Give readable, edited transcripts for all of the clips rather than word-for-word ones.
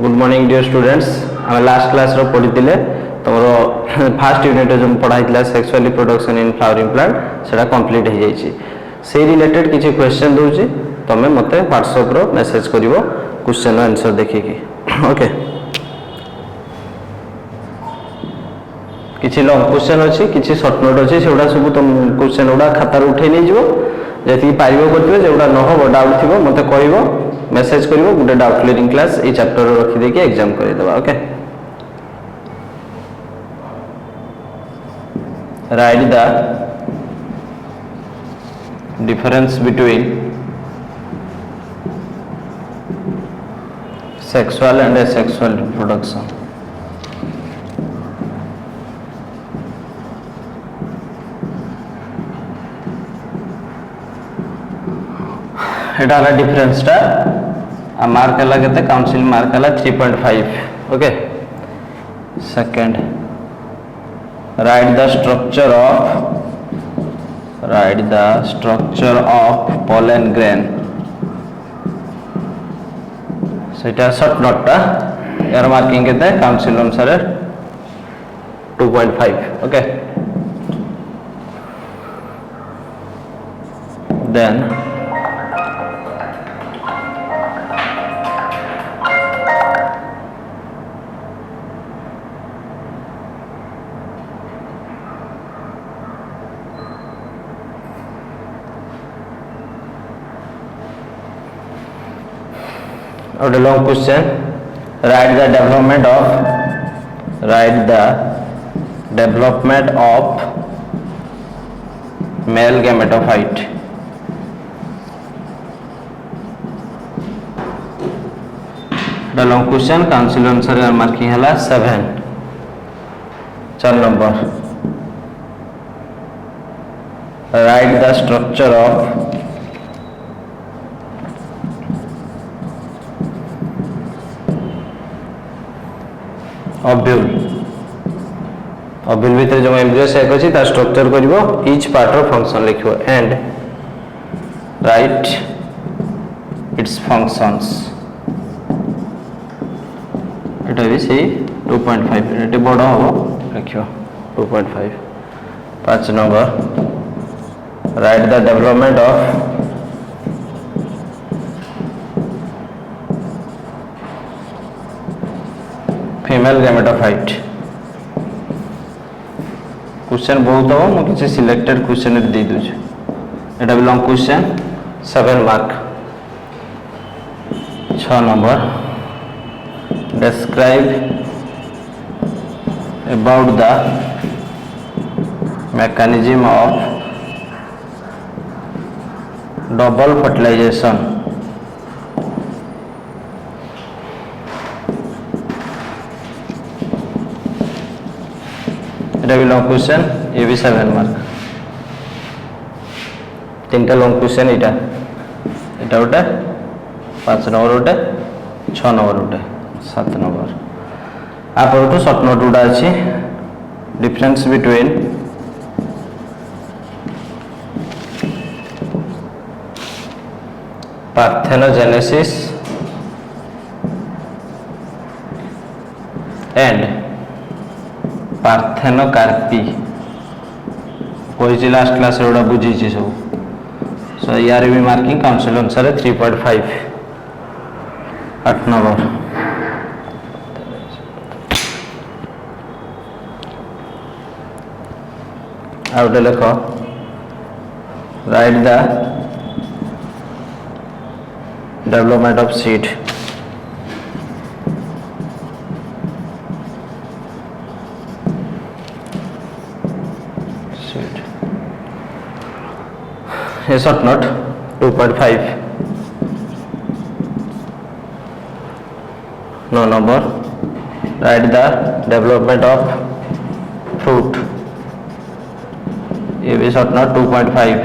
Good morning dear students. आम last class रो पढ़ी तुम फास्ट यूनिट जो पढ़ाई sexual reproduction in flowering plant सेटा कंप्लीट हो जाइए। से रिलेटेड किसी क्वेश्चन दूसरी तुम मत व्हाट्सएप रो मेसेज करिवो क्वेश्चन आंसर देखिकी। ओके, किसी लॉन्ग क्वेश्चन अच्छी किसी सर्ट नोट अच्छी से सब तुम क्वेश्चन गुड़ा खातार उठे नहीं जी पार कर जो न हो डाउट थी मत कह मेसेज करिवो गोटे डाउट क्लियरिंग क्लास ये चैप्टर रखिदे एग्जाम करदेवा। Okay, write the difference between sexual and asexual reproduction. एटा डिफरेंस टा मार्क है के काउंसिल मार्क है 3.5। Okay, second write the structure of pollen grain. सेटा शॉर्ट नोट टा यार मार्किंग के काउंसिल अनुसार 2.5। ओके, देन और long question write the development of male gametophyte. Long question council अनुसार मार्किंग है 7। 4 number write the structure of ovule. Ovule भीतर जो एम्ब्रियो सेक अछि ता स्ट्रक्चर करिवो ईच पार्ट रो फंक्शन लिखिवो एंड राइट इट्स फंक्शंस। एटा भी सही 2.5 एटे बड़ हो लिखिवो 2.5। 5 number write the development of female gametophyte. Question बहुत हो मु किसी सिलेक्टेड क्वेश्चन दे दूँ। एटा भी long question 7 mark. 6 number describe about the mechanism of double fertilization. भी लॉन्ग क्वेश्चन ये भी 7 मार्क। 3टा लॉन्ग क्वेश्चन इटा गोटे 5 नंबर गोटे 6 नंबर गोटे 7 नंबर। आप शॉर्ट नोट गुड़ा अच्छी difference between parthenogenesis and parthenocarpy. कोई लास्ट क्लास गुड़ा बुझी सब सो यार भी मार्किंग काउंसिल अनुसार 3.5। 8 नंबर आउटे लिख write the development of seed. ये short note 2.5। 9 number write the development of fruit. ये भी short note 2.5।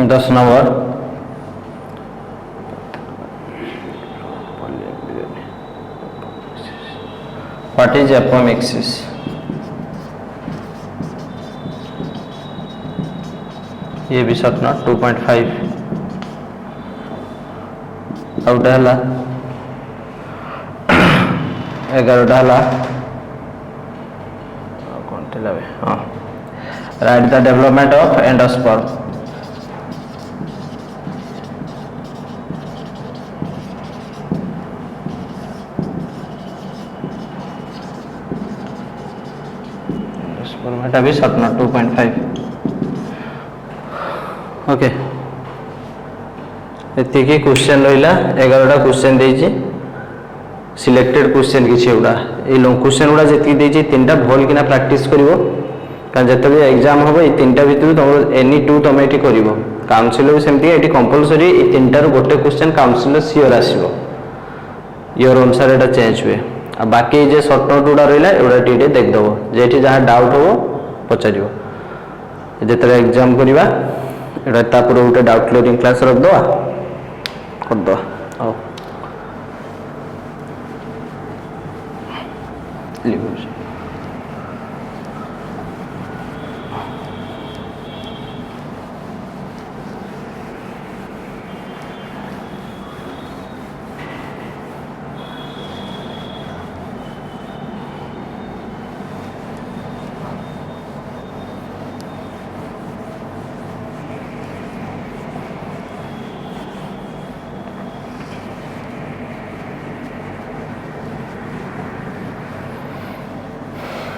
10 number What is apomixis? ये भी शॉर्ट नोट 2.5 आउटा हला 11टा हला कौन टिला बे हां right the development of endosperm endosperm भी शॉर्ट नोट 2.5 ओके एतिकी क्वेश्चन रहिला 11टा क्वेश्चन देछि सिलेक्टेड क्वेश्चन किछि उडा ए लॉन्ग क्वेश्चन उडा जेति देछि तीनटा भल किना प्रैक्टिस करिवो कारण जते भी एग्जाम होबो ए तीनटा भितर तुम एनी टू तुम एटी करिवो काउंसिल भी सेमती एटी कंपलसरी ए तीनटा रो गोटे क्वेश्चन काउंसिल सियोर आसीबो योर अनुसार एटा चेंज हुए आ बाकी जे शॉर्ट नोट उडा रहिला एडा टीटे देख दबो जेठी जहा डाउट होबो पचारिवो जेते एग्जाम करिवा एडा तापर उटे डाउट क्लियरिंग क्लास रख दो कर दो आओ लिखो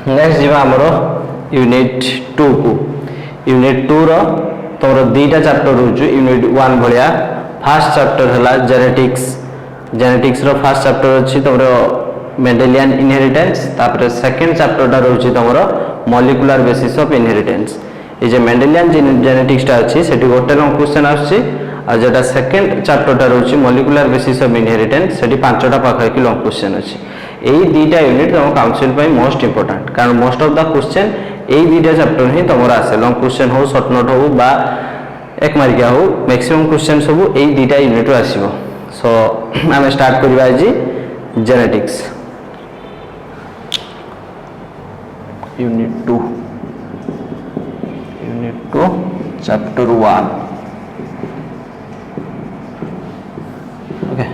नेक्स्ट जीवा हमरो यूनिट 2 को यूनिट 2 रो तोर दीटा चैप्टर होजु यूनिट 1 भलिया फर्स्ट चैप्टर हला जेनेटिक्स रो फर्स्ट चैप्टर अछि तोर मेंडेलियन इनहेरिटेंस तापर सेकंड चैप्टर टा रहउछि तोर molecular basis of inheritance A J Mendelian genetics टा अछि सेठी गोटे लॉन्ग क्वेश्चन आछि आ जेटा सेकंड चैप्टर टा रहउछि मॉलिक्यूलर बेसिस ऑफ इनहेरिटेंस सेठी पांचटा पाखा कि लॉन्ग क्वेश्चन अछि एई दीटा यूनिट तुम काउंसिल पे मोस्ट इंपोर्टेंट कारण मोस्ट ऑफ द क्वेश्चन एई दीटा चैप्टर ही तुमरा आसे लॉन्ग क्वेश्चन हो शॉर्ट नोट हो बा एक मार्किया हो मैक्सिमम क्वेश्चन सब एई दीटा यूनिट रो आसीबो सो हम स्टार्ट करबा जी जेनेटिक्स यूनिट 2 चैप्टर 1 ओके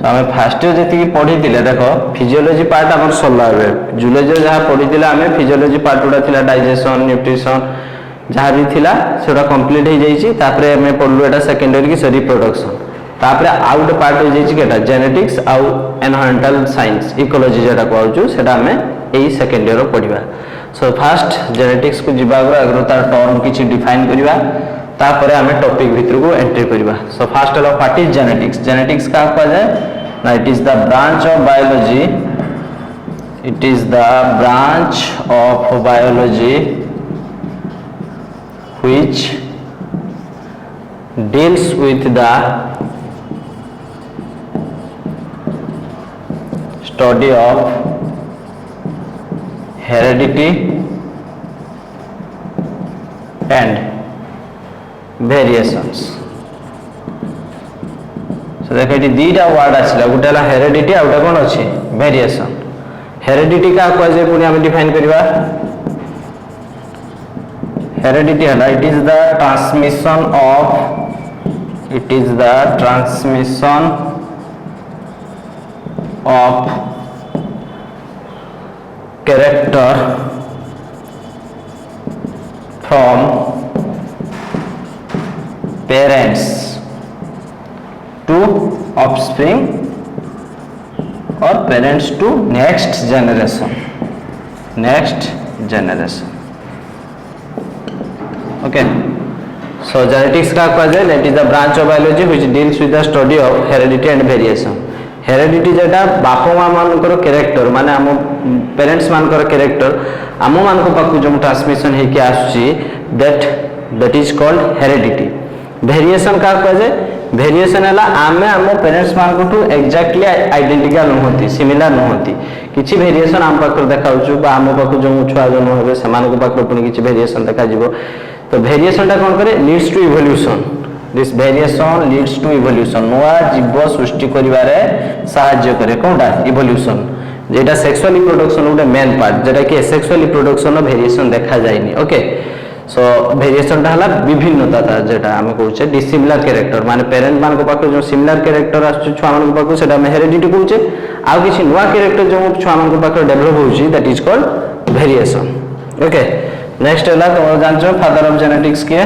आम फास्ट जी पढ़ी देख फिजियोलॉजी पार्ट आम सरला जूलॉजी जहाँ पढ़ी आम फिजियोलॉजी पार्ट गुड़ा थी डाइजेशन न्यूट्रिशन जहाँ भी थिला सेटा कंप्लीट हो जाइए आम पढ़लु एटा सेकेंडरी की रिप्रोडक्शन तापर आउ गोटे पार्ट हो जाइए जेनेटिक्स आउ एनवायरमेंटल साइंस इकोलॉजी जेटा कहूँ से आम यही सेकेंड ईयर पढ़ा सो फास्ट जेनेटिक्स को जीवा आगे तार टर्म किसी डिफाइन करवा तापर आम टॉपिक भितर को एंट्री करवा सो फास्ट है व्हाट इज जेनेटिक्स क्या कहा जाए ना it is the branch of biology it is the branch of biology which deals with the study of heredity and variations. So देखो ये दीटा वर्ड आछला गोटे हला हेरेडिटी आ गोटे कोन अछि वेरिएशन. हेरेडिटी का कह जे पुनी हम डिफाइन करबा. हेरेडिटी हला it is the transmission of character from parents to offspring or parents to next generation. Okay, so genetics का कहा जाए that is the branch of biology which deals with the study of heredity and variation. Heredity जेटा बाप माँ मानकर character माने आम parents मानकर कैरेक्टर आम मान पाक जो ट्रांसमिशन होकर आसुची that is called heredity. Variation क्या कह जाए वेरिएशन है आम आम पेरेंट्स मान एक्जाक्टली आइडेंटिकल नुहति सिमिलर नुहति किसी वेरिएशन आम पाखर देखा आम पाक जो छुआ जन्म हे से पुणी किसी वेरिएशन देखा तो वेरिएशन टा कौन करे leads to evolution. This variation leads to evolution. नुआ जीव सृष्टि करिवारे साहाय्य करे कोनटा इवोल्यूशन. जेटा सेक्सुअल रिप्रोडक्शन गोटे मेन पार्ट जेटा कि सेक्सुअल रिप्रोडक्शन भेरिएशन देखा जाएनी ओके सो भेरिएशन टा हला विभिन्नता था जेटा हम कहूचे डिसिमिलर कैरेक्टर माने पेरेंट मान को पाखो जो सिमिलर कैरेक्टर आसु छुआ मान को पाखो सेटा हेरिडिटी कहूचे आ किछि नुवा कैरेक्टर जो छुआ मान को पाखो डेवलप होउची that is called variation okay next हला तो जानछो फादर ऑफ जेनेटिक्स के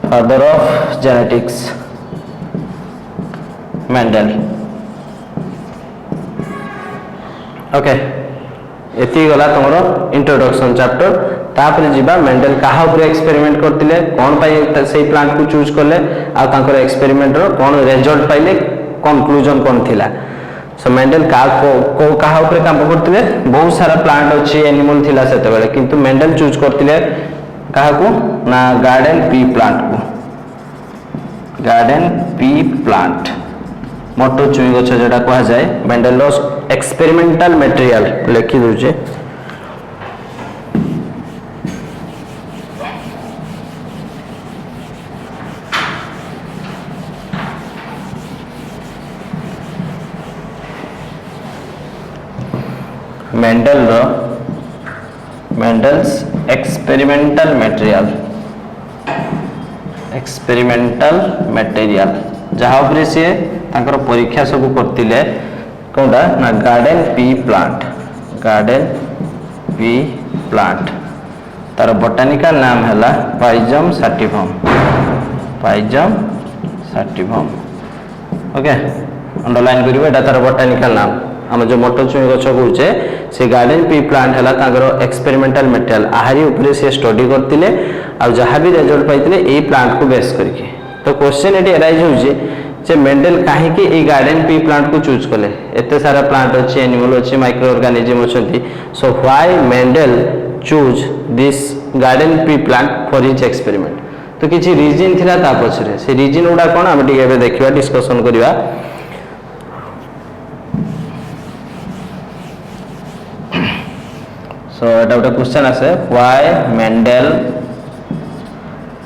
father of genetics Mendel okay एति गला तमरो इंट्रोडक्शन चैप्टर तापर जीवा मेंडल काहा ऊपर एक्सपेरिमेंट करथिले कोन पाई सेही प्लांट को चूज करले आ तांकर एक्सपेरिमेंट रो कोन रिजल्ट पाइले कंक्लूजन कोन थिला सो मेंडल को काहा ऊपर काम करथिले बहुत सारा प्लांट अछि एनिमल थिला सेते बेले किंतु मेंडल चूज करथिले काहा को ना गार्डन पी प्लांट को गार्डन पी प्लांट मोटो चुई गछ जेटा कहा जाय मेंडल रो एक्सपेरिमेंटल मटेरियल लिखि दोजे मेंडल्स एक्सपेरिमेंटल मटेरियल जहाँ ऊपर सी तांकर परीक्षा सब करतिले कोनटा ना गार्डन पी प्लांट तार बोटानिकल नाम हैला पाइजम सैटिवम ओके अंडरलाइन करिवे एटा तार बोटानिकल नाम हम जो मोटो चुई गछ कहूचे से गार्डन पी प्लांट हैला तांकर एक्सपेरिमेंटल मटेरियल आहारी ऊपर से स्टडी करतिले आ जहां भी रिजल्ट पाइतिले ए प्लांट को बेस करके तो क्वेश्चन एटी अराइज होउचे जे मेंडल काहे कि ए गार्डन पी प्लांट को चूज कले एते सारा प्लांट अछि एनिमल अछि माइक्रो ऑर्गेनिज्म अछंती so why Mendel choose this garden pea plant for his experiment तो किछि रीजन थिला ता पछरे से रीजन उडा कोन हम टिके बे देखिबा डिस्कशन करिवा सो एटा उटा क्वेश्चन आसे why Mendel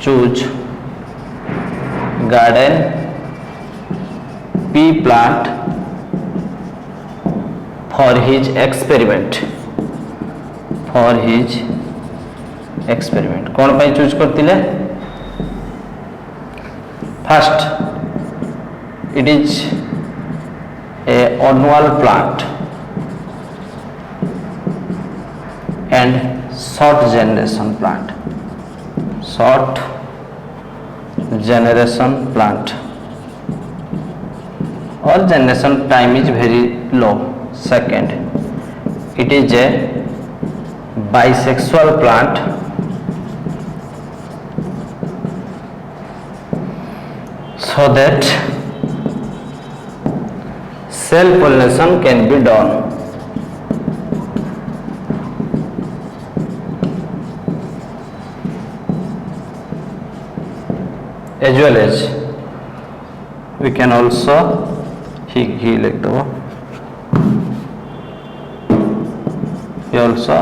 choose garden pea plant for his experiment कौन पाई चूज करतिले first it is a annual plant and short generation plant or generation time is very low. Second, it is a bisexual plant so that self pollination can be done. As well as we can also he like the he also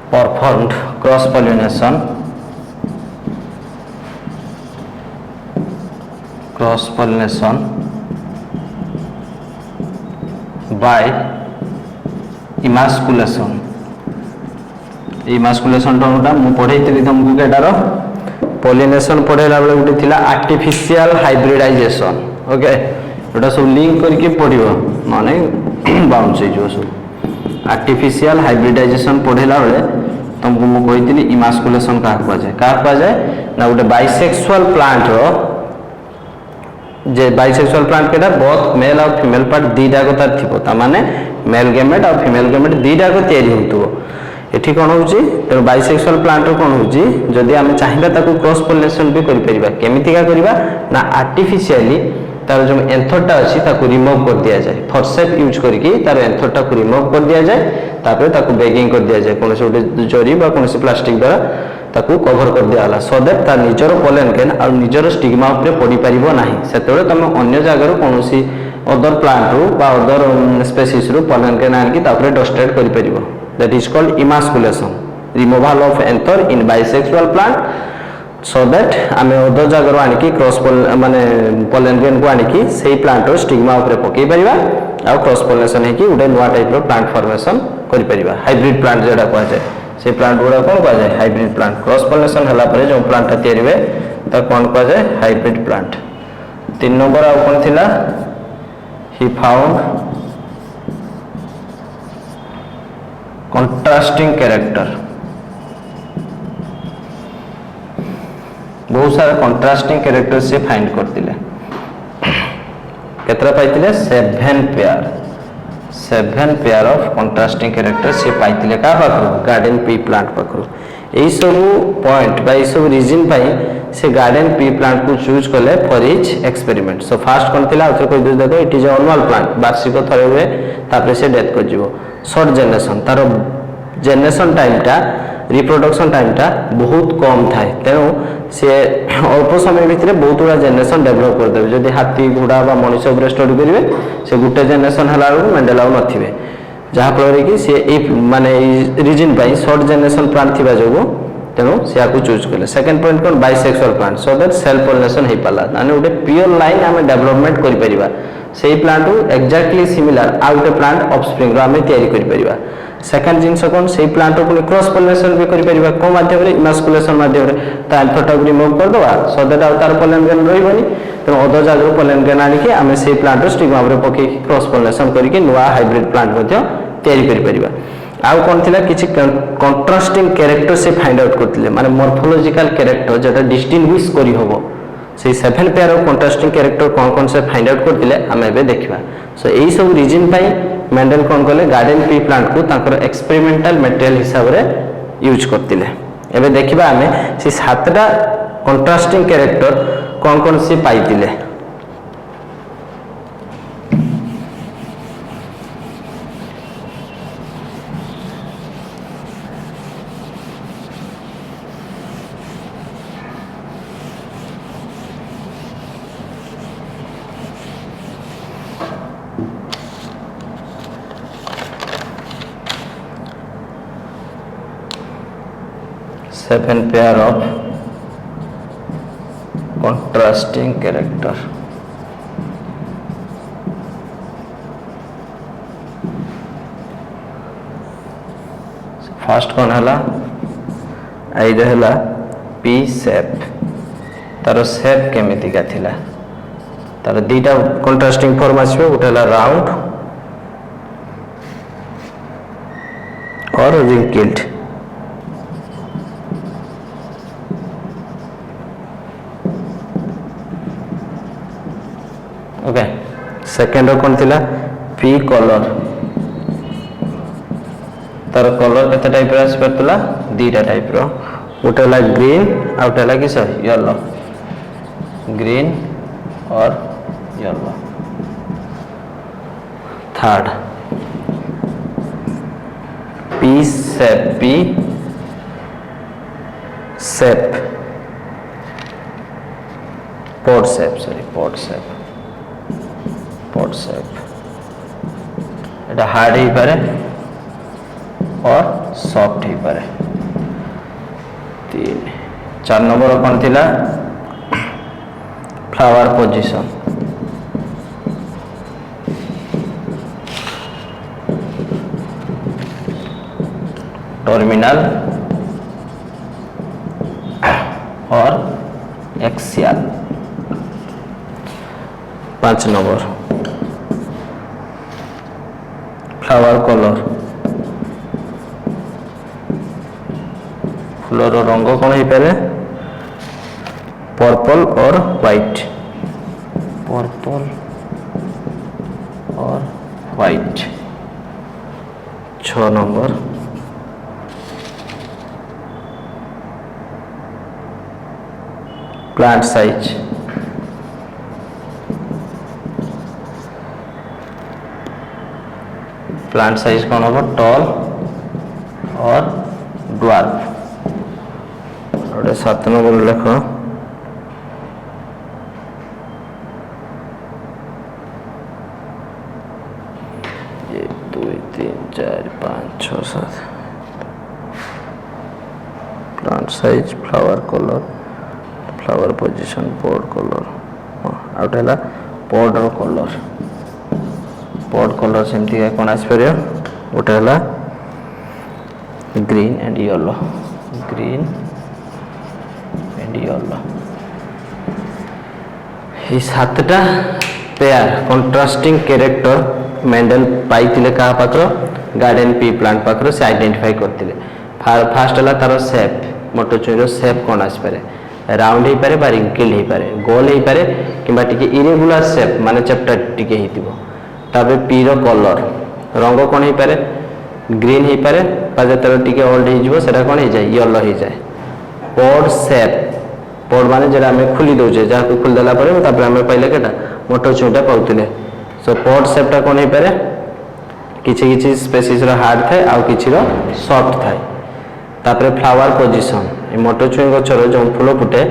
performed cross pollination by emasculation टोटा मु पढ़ाई तुमको केटार pollination पढ़ेला बेले गोटे थिला artificial hybridisation okay एटा सब link करके पढ़िबो माने बाउंस हो सब आर्टिफिशियल हाइब्रिडाइजेशन पढ़ेला बेले तुमको मु कहितली इमास्कुलेशन का जाय ना गोटे बाइसेक्सुअल प्लांट रो जे बाइसेक्सुअल प्लांट केटा बोथ मेल और फीमेल पार्ट दीटा को तार थिबो ता माने मेल गेमेट और फीमेल गेमेट दीटा को तयारी होतबो एठी कोन होउची तेरो बाइसेक्सुअल प्लांट रो कोन होउची जदी हम चाहिबा ताको क्रॉस पोलिनेशन भी करि परिबा केमिति का करिबा ना आर्टिफिशियली तार जो एंथरटा अछि ताको रिमूव कर दिया जाय फॉरसेप यूज करके तार एंथरटा को रिमूव कर दिया जाय तापर ताको बैगिंग कर दिया जाय कोन से उडे जरी बा कोन से प्लास्टिक द्वारा ताको कवर कर दिया होला सो दैट ता निजर पोलन केन और निजर स्टिग्मा ऊपर पड़ी परिबो नाही सेतबे तमे अन्य जागा रो कोनोसी अदर प्लांट रो बा अदर स्पीशीज रो पोलन केन आनकी तापर डस्टेड करि परिबो that is called emasculation removal of anther in bisexual plant so that आम अदर जगार आनिकी क्रॉस माने पोलन ग्रेन को आनिकी से प्लांट स्टिग्मा उपरे पकई परिबा आ क्रॉस पोलिनेशन है कि गोटे नुआ टाइप रो प्लांट फॉर्मेशन करि परिबा हाइब्रिड प्लांट जेडा कह जाए से प्लांट गुड़ा कौन कह जाए हाइब्रिड प्लांट क्रॉस पोलिनेशन हला परे जो प्लांट तैयारी हुए ता कौन कह जाए हाइब्रिड प्लांट 3 नंबर आ कौन थिला ही फाउंड कंट्रास्टिंग कैरेक्टर बहुत सारा कंट्रास्टिंग कैरेक्टर से फाइंड करतिले केतरा पाइतिले 7 पेयर ऑफ कंट्रास्टिंग कैरेक्टर से पाइतिले का पाखरु गार्डन पी प्लांट पाखरु एई सब पॉइंट बा एई सब रीजन पाई से गार्डन पी प्लांट को चूज करले for each experiment so first कोन थिला उतर कोइ देखो इट इज एनुअल प्लांट वार्षिक थरे हुए तापर से डेथ कर जीवो शॉर्ट जनरेशन तार जनरेशन टाइम टा रिप्रोडक्शन टाइम टा बहुत कम थाए तेणु सी अल्प समय भितर बहुत गुड़ा जेनेरेशन डेभलप करदे जदि हाथी घोड़ा बा मनीष उपरे स्टडी करेंगे से गोटे जेनेरेशन हला मेंडेल आउ नथिबे जहाँफल कि सी माने रिजन पाई शॉर्ट जेनेरेशन प्लांट थिबा जोगु तेणु से आपको चूज कले सेकंड पॉइंट कौन bisexual plant so that self pollination हो पाला माने गोटे प्योर लाइन आम डेवलपमेंट कर परिबा से प्लांट एक्जाक्टली सिमिलर आ गोटे प्लांट ऑफस्प्रिंग रो आम तैयारी कर परिबा सेकंड जिनस कौन से प्लांट को क्रॉस पोलिनेशन भी करि परिबा को माध्यम रे इमास्कुलेशन माध्यम रे ता एल्फाटा को रिमूव कर दवा सो दैट आउ तार पोलन ग्रेन रहिबनी तो अदर जागर पोलन ग्रेन आनी के आमे से प्लांट स्टिग्मा रे पके क्रॉस पोलिनेशन करि के नुवा हाइब्रिड प्लांट मध्ये तैयारी करि परिबा आउ कोन थिला किछि कंट्रास्टिंग कैरेक्टर से फाइंड आउट करथिले माने मॉर्फोलॉजिकल कैरेक्टर जेटा डिस्टिंग्विश करि होबो से 7 पेयर ऑफ कंट्रास्टिंग कैरेक्टर कौन से फाइंड आउट करथिले आमे एबे देखिबा सो एई सब रीजन पई मेंडेल कौन कले गार्डन पी प्लांट को ताकर एक्सपेरिमेंटल मटेरियल हिसाब रे यूज करथिले एबे देखिबा आमे से 7टा कंट्रास्टिंग कैरेक्टर कौन से पाइतिले seven pair of contrasting character first कौन हला आइड हला पी शेप तार शेप केमिति का थिला तार दीटा कंट्रास्टिंग फॉर्म आछबे गोटे हला राउंड और रिंकल्ड ओके सेकंड कौन थिला पी कलर तार कलर केते टाइप रा आसपरतला दीटा टाइप रो गोटे हला ग्रीन आ गोटे हला किस येलो ग्रीन और yellow third P shape pot shape एटा हार्ड ही पारे और सॉफ्ट ही पारे 4 नंबर कौन थिला फ्लावर पोजीशन टर्मिनल और एक्सियल 5 नंबर फ्लावर कलर फूलर रंग कौन हो पारे पर्पल और व्हाइट और white 6 number plant size plant size कौन हम टॉल और ड्वार्फ 7 नंबर लेख 1 2 3 4 5 6 7 plant size flower colour flower position pod colour out है पॉड रो कलर सेमती कौन आसपर गोटे है ग्रीन एंड येलो ये सातटा पेयर कंट्रास्टिंग कैरेक्टर मेंडल पाइतिले का पाखर गार्डन पी प्लांट पाखर से आइडेंटिफाई करथिले फास्ट है तार शेप मोटो चुईर शेप कौन आसपे राउंड हो पारे रिंकल हो पारे गोल हो पारे कि इरेगुलर शेप माने चैप्टर टिके हितिबो ताबे पी रो कलर रंग कौन हो पारे ग्रीन हो पारे जो टिके ओल्ड हो सेटा कौन हो जाए येलो हो जाए पॉड शेप पॉड माने जेटा आमे खुली दोचे जहाँ को खुल देला परे तापर आमे पहिले केटा मोटो चुईटा पाउतिले सो पॉड शेपटा कौन हो पारे किछि स्पेसीस रो हार्ड थाए आउ किछि रो सॉफ्ट थाए तापर फ्लावर पोजीशन ए मोटो छुई गछर जो फूल फुटे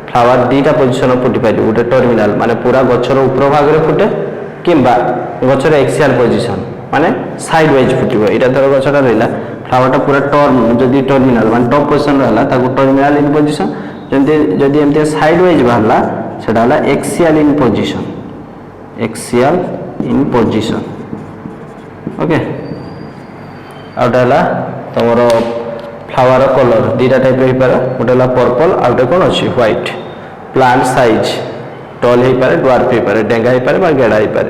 फ्लावर दीटा पोजीशन फुटी पारे गोटे टर्मिनाल माने पूरा गछर ऊपर भाग रे फुटे किंबा गछर एक्सियल पोजीशन माने साइड वाइज फुटिबो एटा धर गछटा रहला फ्लावरटा पूरा जदी टर्मिनाल माने टॉप पोजीशन रहला ताको टर्मिनाल इन पोजीशन जदी एमते साइड वाइज बाहरला सेटा हला एक्सियल इन पोजीशन ओके आउटा हला तमरो फ्लावर कलर दीटा टाइप रही पारे गोटे पर्पल आउ गोटे कौन अच्छी व्हाइट प्लांट साइज टल हो पारे ड्वार्फ हो पारे डेंगा हो पारे गेड़ा हो पारे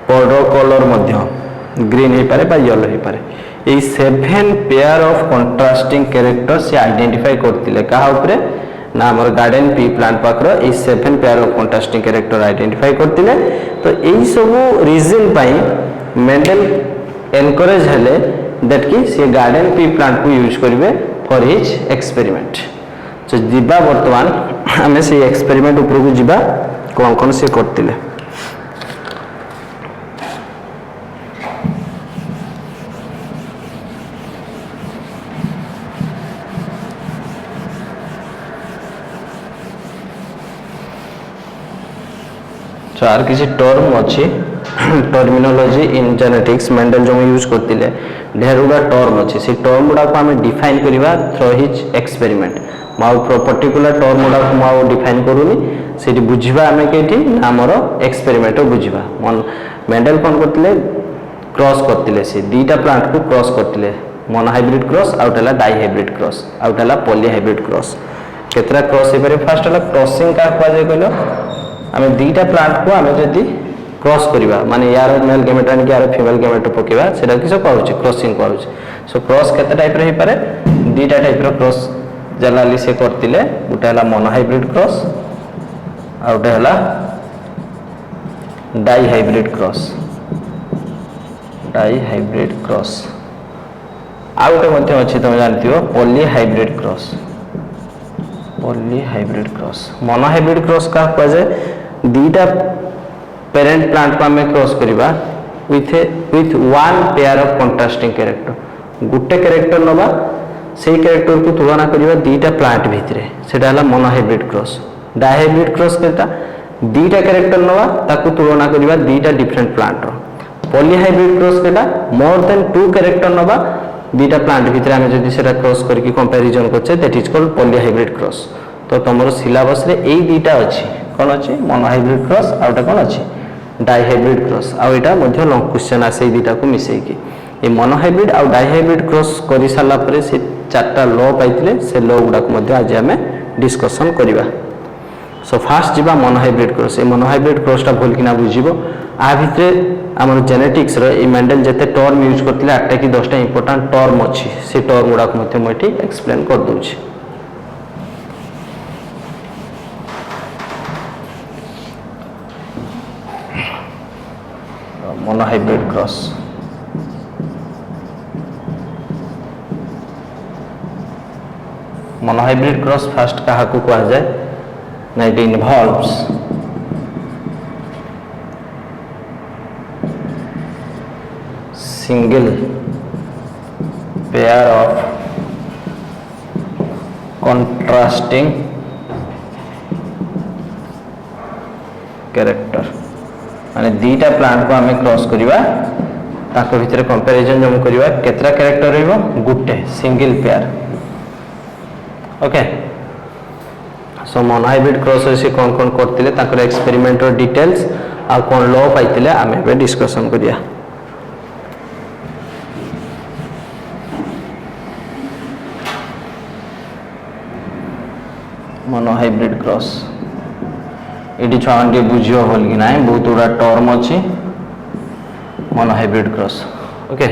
पॉड कलर ग्रीन हो पारे येलो हो पारे ये 7 पेयर ऑफ कंट्रास्टिंग कैरेक्टर से आइडेंटिफाई करते क्या ना आम गार्डन पी प्लांट पाखर ये 7 pair of contrasting character identify करते तो यही सब रीजन मेंडल एनकरेज हेले दैट कि सी गार्डन पी प्लांट को यूज करेंगे फॉर हिज एक्सपेरिमेंट तो जीवा बर्तमान आम से एक्सपेरिमेंट ऊपर को जीवा कौन कौन से करते तो आर किसी टर्म अच्छी टर्मिनोलॉजी इन जेनेटिक्स मेंडल जो यूज करते ढेर गुड़ा टर्म अच्छी से टर्म गुड़ा को आम डिफाइन करवा through his experiment particular term गुड़ा को मुझे डिफाइन करूनी से बुझा आम कहीं आमर एक्सपेरिमेंट बुझा मेंडल कौन करते क्रॉस करते से दीटा प्लांट को क्रॉस करते मोनोहाइब्रिड क्रॉस आउट है डाई हाइब्रिड क्रॉस आउट है पॉलीहाइब्रिड क्रॉस केतरा क्रॉस हो पारे फास्ट है क्रॉसिंग क्या कहुए कहल आम दीटा प्लांट को आम जदि क्रॉस करवा माने यार मेल गेमेट आनिक यार फीमेल गेमेट पकेबा सेटा किस कहूँ क्रॉसिंग कहूँ सो क्रॉस केते टाइप रही पारे दीटा टाइप रो क्रॉस जनरली से करतिले गोटे हला मोनोहाइब्रिड क्रॉस आ गोटे हला डाई हाइब्रिड क्रॉस आ गोटे मध्ये अछि तुम जानथियो पॉलीहाइब्रिड क्रॉस मोनोहाइब्रिड क्रॉस का कहे दीटा पेरेंट प्लांट को हमें क्रॉस करवा with one pair of contrasting character गोटे कैरेक्टर नवा से कैरेक्टर को तुलना करवा दीटा प्लांट भितर सेटा हला मोनोहाइब्रिड क्रॉस डाइहाइब्रिड क्रॉस केटा दीटा कैरेक्टर नवा ताकू तुलना करवा दीटा डिफरेंट प्लांट रो पॉलीहाइब्रिड क्रॉस केटा मोर देन 2 कैरेक्टर नवा दीटा प्लांट भितर आमे जदि सेटा क्रॉस करके कंपैरिजन करछे that is called polyhybrid cross तो तुमरो सिलेबस रे एई दीटा अछि कोन अछि मोनोहाइब्रिड क्रॉस आउटा कोन अछि डाइहाइब्रिड क्रॉस आउ एटा मध्य लॉन्ग क्वेश्चन आसे दीटा को मिसै कि ए मोनोहाइब्रिड आउ डाइहाइब्रिड क्रॉस करि साला परे से चारटा लॉ पाइतिले से लॉ गुडा को मध्य आज हमें डिस्कशन करिवा सो फास्ट जीवा मोनोहाइब्रिड क्रॉस ए मोनोहाइब्रिड क्रॉसटा भूल किना बुझिबो आ भितरे हमर जेनेटिक्स रो ए मेंडल जते टर्म यूज करतिले 8टा कि 10टा इंपोर्टेंट टर्म अछि से टर्म गुडा को मध्य मठी एक्सप्लेन कर दोछि monohybrid cross monohybrid cross first कहा को कहा जाए ना it involves single pair of contrasting character माने दीटा प्लांट को हमें क्रॉस करवा ताको भितर कंपैरिजन जम करवा केतरा कैरेक्टर रहइबो गुटे single pair okay so monohybrid cross से कौन कौन करते ताकर एक्सपेरिमेंट डिटेल्स आ कौन लॉ पाइले आम ए डिस्कसन करिया। मोनोहाइब्रिड क्रॉस ये छुआ टे बुझे भल कि ना बहुत गुड़ा टर्म अच्छी मोनोहाइब्रिड क्रॉस ओके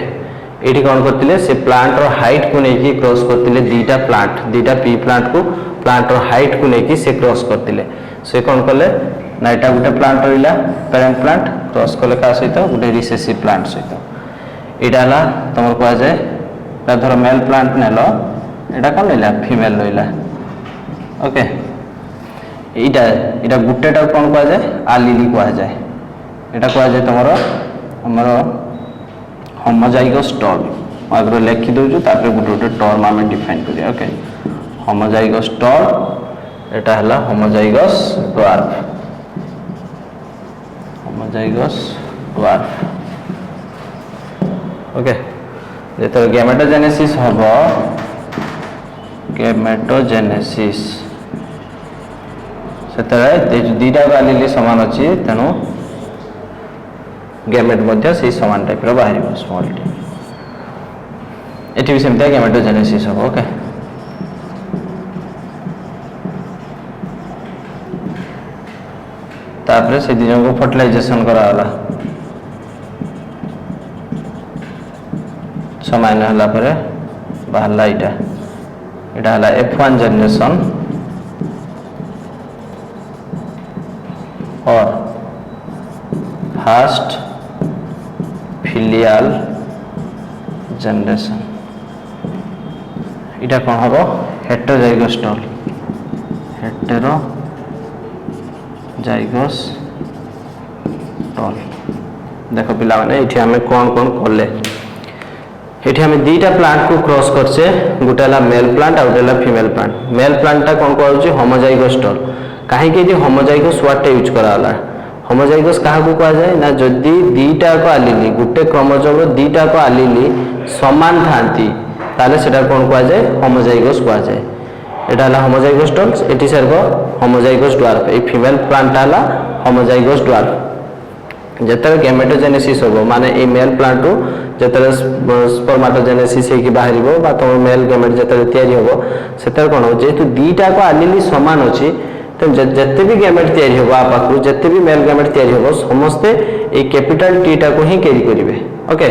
ये कौन करते से प्लांट रो हाइट को लेकिन क्रॉस करते दीटा पी प्लांट को प्लांट रो हाइट को लेकिन से क्रॉस करते से कौन कले ना यहाँ गोटे प्लांट रहा पेरेंट प्लांट क्रॉस कले क्या सहित गोटे रिसेसिव प्लांट सहित यहाँ तुम कह जाए धर मेल प्लांट नेल यहाँ कौन रहा फीमेल रहा ओके यहाँ गोटेटा कौन कह जाए आलिली कह जाए यहाँ कह जाए तुम आमर होमोजाइगस टर्म आगे लिखि दूँ गोटे गोटे टर्म आम डिफाइन करिया ओके होमोजाइगस टर्म एटा है होमोजाइगस ड्वार्फ ओके जो गैमेटोजेनेसिस हम गैमेटोजेनेसिस से दीटा आलिली सामान अच्छी तेणु गैमेट से सामान टाइप बाहर स्मॉल टी ये भी सेमती गैमेटोजेनेसिस हम ओके तापरे से दिजन को फर्टिलाइजेशन कराला 6 महीना हला परे बाहरला इटा हला F1 जनरेशन और फर्स्ट फिलियल जनरेशन इटा कौन हम हेटेरोजाइगस टर्म हेटेरोजाइगस टर्म देखो पिला माने ये आम कौन कौन कले ये आम दीटा प्लांट को क्रॉस करछे गोटे है मेल प्लांट आ गोटे फीमेल प्लांट मेल प्लांटा कौन कहूँ होमोजाइगस टर्म कहीं होमोजाइगस वर्ड यूज कराला होमोजाइगस क्या कह जाए ना जदि दीटा को आलिली गोटे क्रोमोसोम दीटा को आलिली समान थांती ताले सेटा कौन कह जाए होमोजाइगस कह जाए एटा हला होमोजाइगस टर्म्स एटी सरको homozygous dwarf a female plant हला होमोजाइगस ड्वार्फ जेतरे गैमेटोजेनेसिस होबो माने ए मेल प्लांट रो जेतरे स्पर्माटोजेनेसिस हे कि बाहरिबो बा तो मेल गैमेट जेतरे तयारी होबो सेतरे कोन हो जेतु दीटा को आलिली समान अछि तो जिते भी गैमेट तैयारी हो पाखु जिते भी मेल गैमेट तैयारी हो समस्ते ये कैपिटल टी टा को ही कैरी करेंगे ओके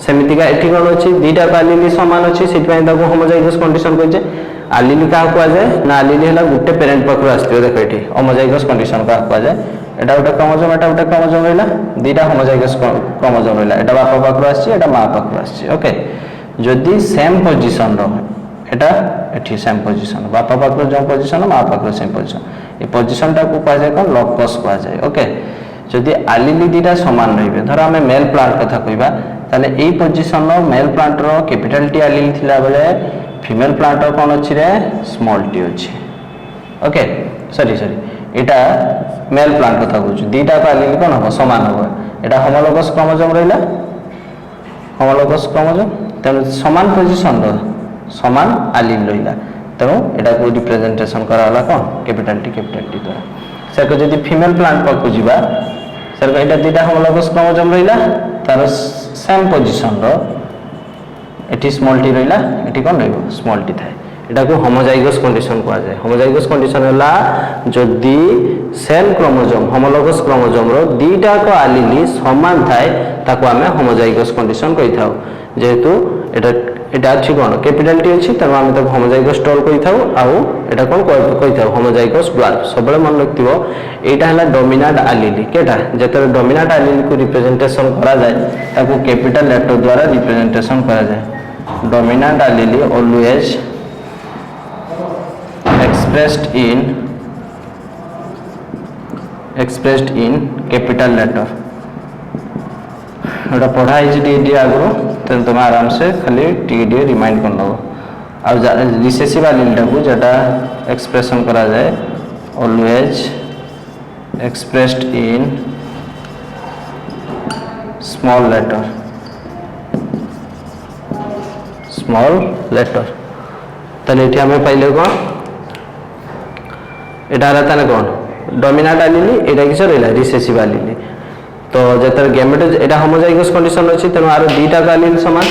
सेमितिका एठी कोन अछि दीटा को आलिली समान अछि सेति ताको होमोजाइगस कंडीशन कहै आलिली का कह जाए ना आलिली है गोटे पेरेंट पाखु आसथिबो देखो एठी होमोजाइगस कंडीशन का कह जाए एटा गोटे क्रोमोसोम एटा गोटे क्रोमोसोम रहिला दीटा होमोजाइगस क्रोमोसोम रहिला एटा बापा पाखु आछि एटा मां पाखु आछि ओके जदि सेम पोजीशन रो एटा एठी सेम पोजीशन बापा पाखु जो पोजीशन मां पाखु सेम पोजीशन ये पोजीशन टा को कह जाए कौन लॉकस कह जाए ओके जदि आलिली दीटा समान रहिबे धर आमे मेल प्लांट कथा कहबा ताले एई पोजीशन रो मेल प्लांट रो कैपिटल टी आलिली थिला बेले फीमेल प्लांट रो कोन अछि रे स्मॉल टी अछि ओके सॉरी एटा मेल प्लांट कथा कहू दीटा को आलिली कोन हो समान हो एटा होमोलोगस क्रोमोसोम रहिला होमोलोगस क्रोमोसोम तेनु समान पोजीशन रो समान आलिली रहिला तेणु यहाँ को रिप्रेजेंटेशन कराला कौन कैपिटल टी द्वारा सर को जब फीमेल प्लांट पाक जा सर को दीटा होमोलोगस क्रोमोसोम रहा तार सेम पोजीशन रो स्मॉल टी रहा ये कौन स्मॉल टी थाए यहाँ को होमोजाइगस कंडीशन कह जाए होमोजाइगस कंडीशन है जदि सेम क्रोमोसोम होमोलोगस क्रोमोसोम रो दीटा को आलिली समान थाए ताको आमे होमोजाइगस कंडीशन कहि थाउ जेहेतु एटा अछि कोन कैपिटल टी अछि तब आमे तक होमोजाइगस टर्म कहि थाउ आउ एटा कोन कहि थाउ होमोजाइगस ड्वार्फ सबले मन रखिबो एटा हला डोमिनेंट आलिली केटा जेतरे डोमिनेंट आलिली को रिप्रेजेंटेशन करा जाए ताको कैपिटल लेटर द्वारा रिप्रेजेंटेशन करा जाए dominant allele always expressed in capital letter एटा पढ़ा टी आगु तेन तुम आराम से खाली टी रिमाइंड कर लो आ रिसेसिव आलिली को जेटा एक्सप्रेशन करा जाए always expressed in small letter ताले एठी हमें पाइले कौन এটা হলা তাহলে কোন ডমিনান্ট আলিলি এটা কিসে রইলা রিসেসিভ আলিলি তো যেতর গ্যামেট এটা হোমোজাইগোস কন্ডিশন আছে তেনো আর দুইটা আলিল সমান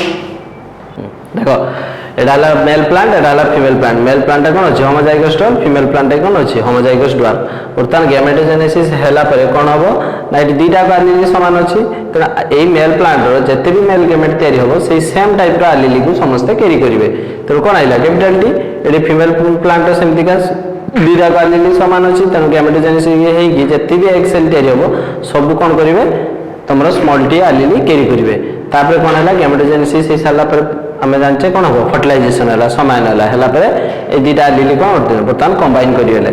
দেখো এটা হলা মেল প্লান্ট এটা হলা ফিমেল প্লান্ট মেল প্লান্টটা কোন আছে হোমোজাইগোস ডুয়াল ফিমেল প্লান্টটা কোন আছে হোমোজাইগোস ডুয়াল বর্তমান গ্যামেটোজেনেসিস হেলা পরে কোন হবো না এটি দুইটা আলিলি সমান আছে তো এই মেল প্লান্টর যেতে বি মেল গ্যামেট তৈরি হবো সেই সেম টাইপর আলিলি কু সমস্ত ক্যারি করিবে তো কোন আইলা ক্যাপিটাল ডি এটি ফিমেল প্লান্টর সেমতিকা দুইটা আলিলি সমান আছে তেণু গ্যামেটোজেনেসিস হেইকি যেতে বি এগ সেল তৈরি হবো সবু কোন করিবে তোমরা স্মল টি আলিলি ক্যারি করিবে তারপরে কোন হলা গ্যামেটোজেনেসিস হেই সারলা পরে আমি জানছে কোন হবো ফার্টিলাইজেশন হলা সমান হলা পরে এই দুইটা আলিলি কোন বর্তমান কম্বাইন করিলে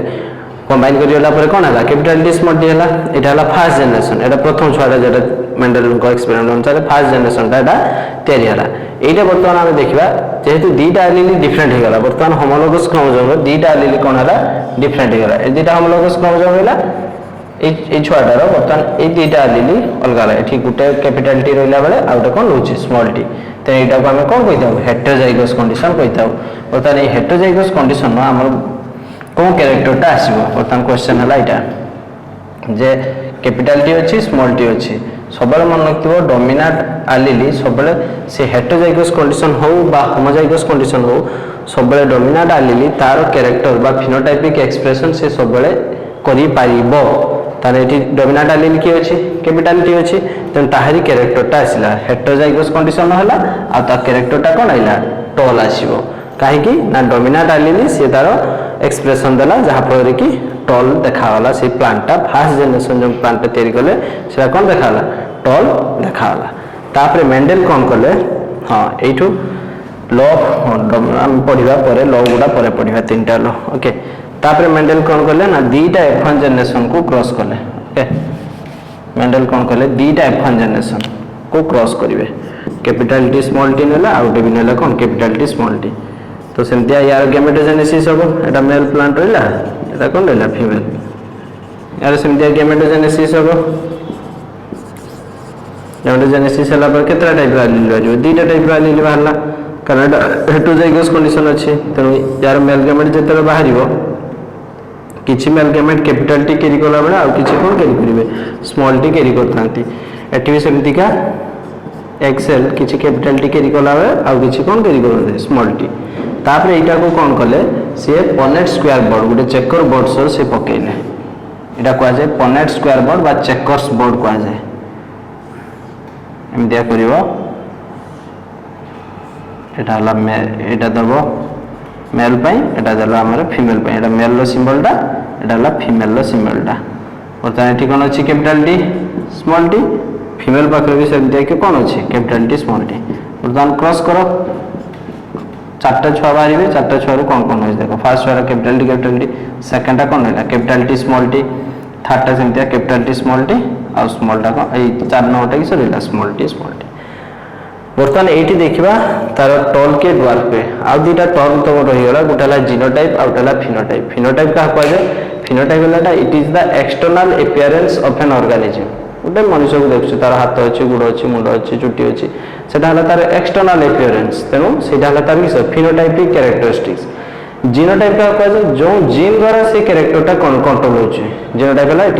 পরে কোন হলা ক্যাপিটাল ডি স্মল ডি হলা এটা হলা ফার্স্ট জেনারেশন এটা প্রথম ছয়টা যেটা মেন্ডেলকো এক্সপেরিমেন্ট অনুসারে ফার্স্ট জেনারেশনটা এটা তৈরি হলা এইটা বর্তমান আমি দেখিবা যেহেতু দুইটা আলিলি ডিফারেন্ট হয়ে গেল বর্তমান হোমোলোগাস ক্রোমোজোম দুইটা আলিলি কোন হলা ডিফারেন্ট হয়ে গেল এই দুইটা হোমোলোগাস ক্রোমোজোম হইলা এই ছয়টার বর্তমান এই দুইটা আলিলি অলগা হলা ঠিক গোটে ক্যাপিটাল টি রইলা বেলে আর ওটা কোন রହୁଛି স্মল টি তো এইটাকে আমি কোন কইতাম হেটেরোজাইগোস কন্ডিশন কইতাম বর্তমান এই হেটেরোজাইগোস কন্ডিশন আমার কোন ক্যারেক্টারটা আসিব বর্তমান কোশ্চেন হলা এটা যে ক্যাপিটাল টি আছে স্মল টি আছে সবলে মনে রাখিব ডমিনান্ট আলিলি সবলে সে হেটেরোজাইগোস কন্ডিশন হও বা হোমোজাইগোস কন্ডিশন হও সবলে ডমিনান্ট আলিলি তার ক্যারেক্টার বা ফিনোটাইপিক এক্সপ্রেশন সে সবলে করি পারিব তাহলে এটি ডমিনান্ট আলিলি কি আছে ক্যাপিটাল টি আছে তেন তাহারি ক্যারেক্টারটা আসিলা হেটেরোজাইগোস কন্ডিশন হলা আর তার ক্যারেক্টারটা কোন আইলা টল আসিব কাহিকি না ডমিনান্ট আলিলি সে তার এক্সপ্রেশন দেলা যাহা ফলে কি টল দেখাওলা সেই প্লান্টটা ফার্স্ট জেনারেশন যে প্লান্টটা তৈরি কলে সেটা কোন দেখাওলা টল দেখাওলা তারপরে মেন্ডেল কোন কলে হ্যাঁ এইটু ল আমি পড়িবা পরে ল গুড়া পরে পড়িবা তিনটা ল ওকে তারপরে মেন্ডেল কোন কলে না দুইটা F1 জেনারেশন কু ক্রস কলে ওকে মেন্ডেল কোন কলে দুইটা F1 জেনারেশন কু ক্রস করিবে ক্যাপিটাল টি স্মল টি নেলা আর ওটা বি নেলা কোন ক্যাপিটাল টি স্মল টি তো সেমতিয়া ইয়ার গ্যামেটোজেনেসিস হবো এটা মেল প্লান্ট রইলা এটা কোন রইলা ফিমেল ইয়ার সেমতিয়া গ্যামেটোজেনেসিস হবো গ্যামেটোজেনেসিস হলা পর কেতটা টাইপর আলিলি বাহারিব দুইটা টাইপর আলিলি বাহারলা কারণ এটা হেটেরোজাইগোস কন্ডিশন আছে তেণু ইয়ার মেল গ্যামেট যেতবে বাহারিব কিছু male gamete capital T carry কলা বেলা আর কিছু কোন ক্যারি করিবে স্মল টি ক্যারি করতান্তি এটি বি সেমতিকা এক্সেল কিছু ক্যাপিটাল টি ক্যারি কলা বেলা আর কিছু কোন ক্যারি করবে স্মল টি তারপরে এইটাকে কোন কলে সে পনেট স্কোয়ার বোর্ড গোটে চেকর বোর্ড সহ সে পকাইলে এটা কুয়া যায় পনেট স্কোয়ার বোর্ড বা চেকর্স বোর্ড কুয়া যায় এমতিয়া করিব এটা হলা এটা দেব মেল পাই এটা দেব আমার ফিমেল পাই এটা মেল লো সিম্বলটা এটা হলা ফিমেল লো সিম্বলটা বর্তমানে এটি কোন আছে capital D small tea female পাখরে B সেমতিয়া কি কোন আছে ক্যাপিটাল টি স্মল টি বর্তমান ক্রস করো চারটা ছয় বাহারিবে চারটা ছয়রু কোন কোন হয়েছে দেখো ফার্স্ট ছয়টা ক্যাপিটাল টি সেকেন্ডটা কোন হইলা capital T small tea থার্ডটা সেমতিয়া capital T small tea আর স্মলটা এই চার নম্বরটা কি রইলা স্মল টি বর্তমানে এইটি দেখিবা তার টল কে ডোয়ার্ফে আর দুইটা টল তোমার রহিগলা গোটা হলা জিনোটাইপ আর গোটা হলা ফিনোটাইপ ফিনোটাইপ কাহা কুয়া যায় ফিনোটাইপ হলাটা it is the external appearance of an organism গোটে মনুষ্যকে দেখছো তার হাত আছে গুড় আছে মুন্ড আছে চুটি আছে সেটা হলো তার এক্সটার্নাল অ্যাপিয়ারেন্স তেণু সেটা হলো তার কিস ফিনোটাইপিক ক্যারেক্টারিস্টিক্স জিনোটাইপ কাহা কুয়া যায় যে জিন দ্বারা সেই ক্যারেক্টারটা কন্ট্রোল হচ্ছে জিনোটাইপ হলা it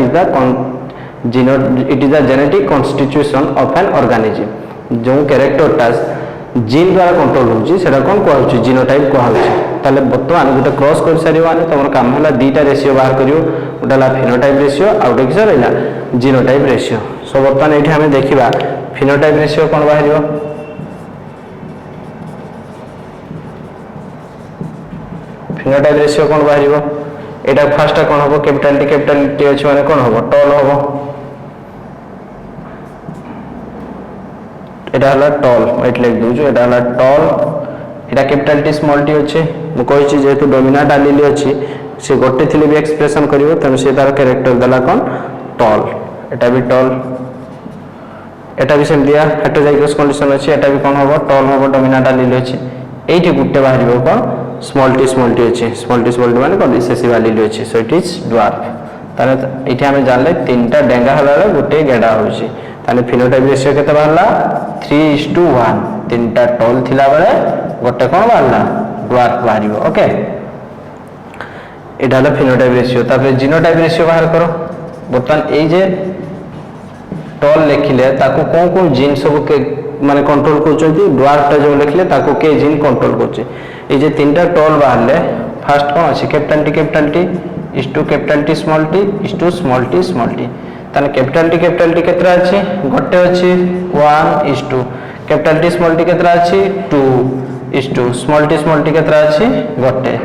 is the genetic constitution of an organism जो ক্যারেক্টারটা জিন দ্বারা কন্ট্রোল হচ্ছে সেটা কোন কোয়া হচ্ছে জিনোটাইপ কোয়া হচ্ছে তাহলে বর্তমান গোটে ক্রস করে সারিবা মানে তোমার কাম হলা দুইটা রেশিও বাহার করিও গোটা হলা ফিনোটাইপ রেশিও আর গোটা কিস রইলা জিনোটাইপ রেশিও সো বর্তমান এটি আমি দেখিবা ফিনোটাইপ রেশিও কোন বাহারিব ফিনোটাইপ রেশিও কোন বাহারিব এটা ফার্স্টটা কোন হবো ক্যাপিটাল টি আছে মানে কোন হবো টল হবো এটা হলা টল ওইট লিখ দউছো এটা হলা টল এটা ক্যাপিটাল টি স্মল টি আছে মু কইছি যেহেতু ডমিনান্ট আলিলি আছে সে গোটে থিলে বি এক্সপ্রেশন করিব তেমন সে তার ক্যারেক্টার দেলা কোন টল এটা বি টল এটা বি সেম দিয়া হেটেরোজাইগোস কন্ডিশন আছে এটা বি কোন হবো টল হবো ডমিনান্ট আলিলি আছে এইটি গুটে বাহিরিব কোন স্মল টি আছে স্মল টি মানে কোন রিসেসিভ আলিলি আছে সো ইট ইজ ডোয়ার্ফ তাহলে এইটা আমি জানলে তিনটা ডেঙ্গা হলারে গোটে গেডা হচ্ছে তাহলে ফিনোটাইপ রেশিও কেতে বাহারলা 3:1 তিনটা টল থিলা বেলে গোটে কোন বাহারলা ডোয়ার্ফ বাহারিব ওকে एटा हला फिनोटाइप रेशियो तापर जीनोटाइप रेशियो बाहर करो बर्तमान ए जे टॉल लिखिले ताको कोन कोन जीन सब के माने कंट्रोल करछंती ड्वार्फ टा जो लिखले ताको के जीन कंट्रोल करछे ए जे तीनटा टॉल बाहरले फर्स्ट कोन अछि capital T is to capital T is to small T ताने कैपिटल टी केतरा अछि गोटे अछि 1 इज टू कैपिटल टी केतरा अछि 2 इज टू स्मॉल टी केतरा अछि गोटे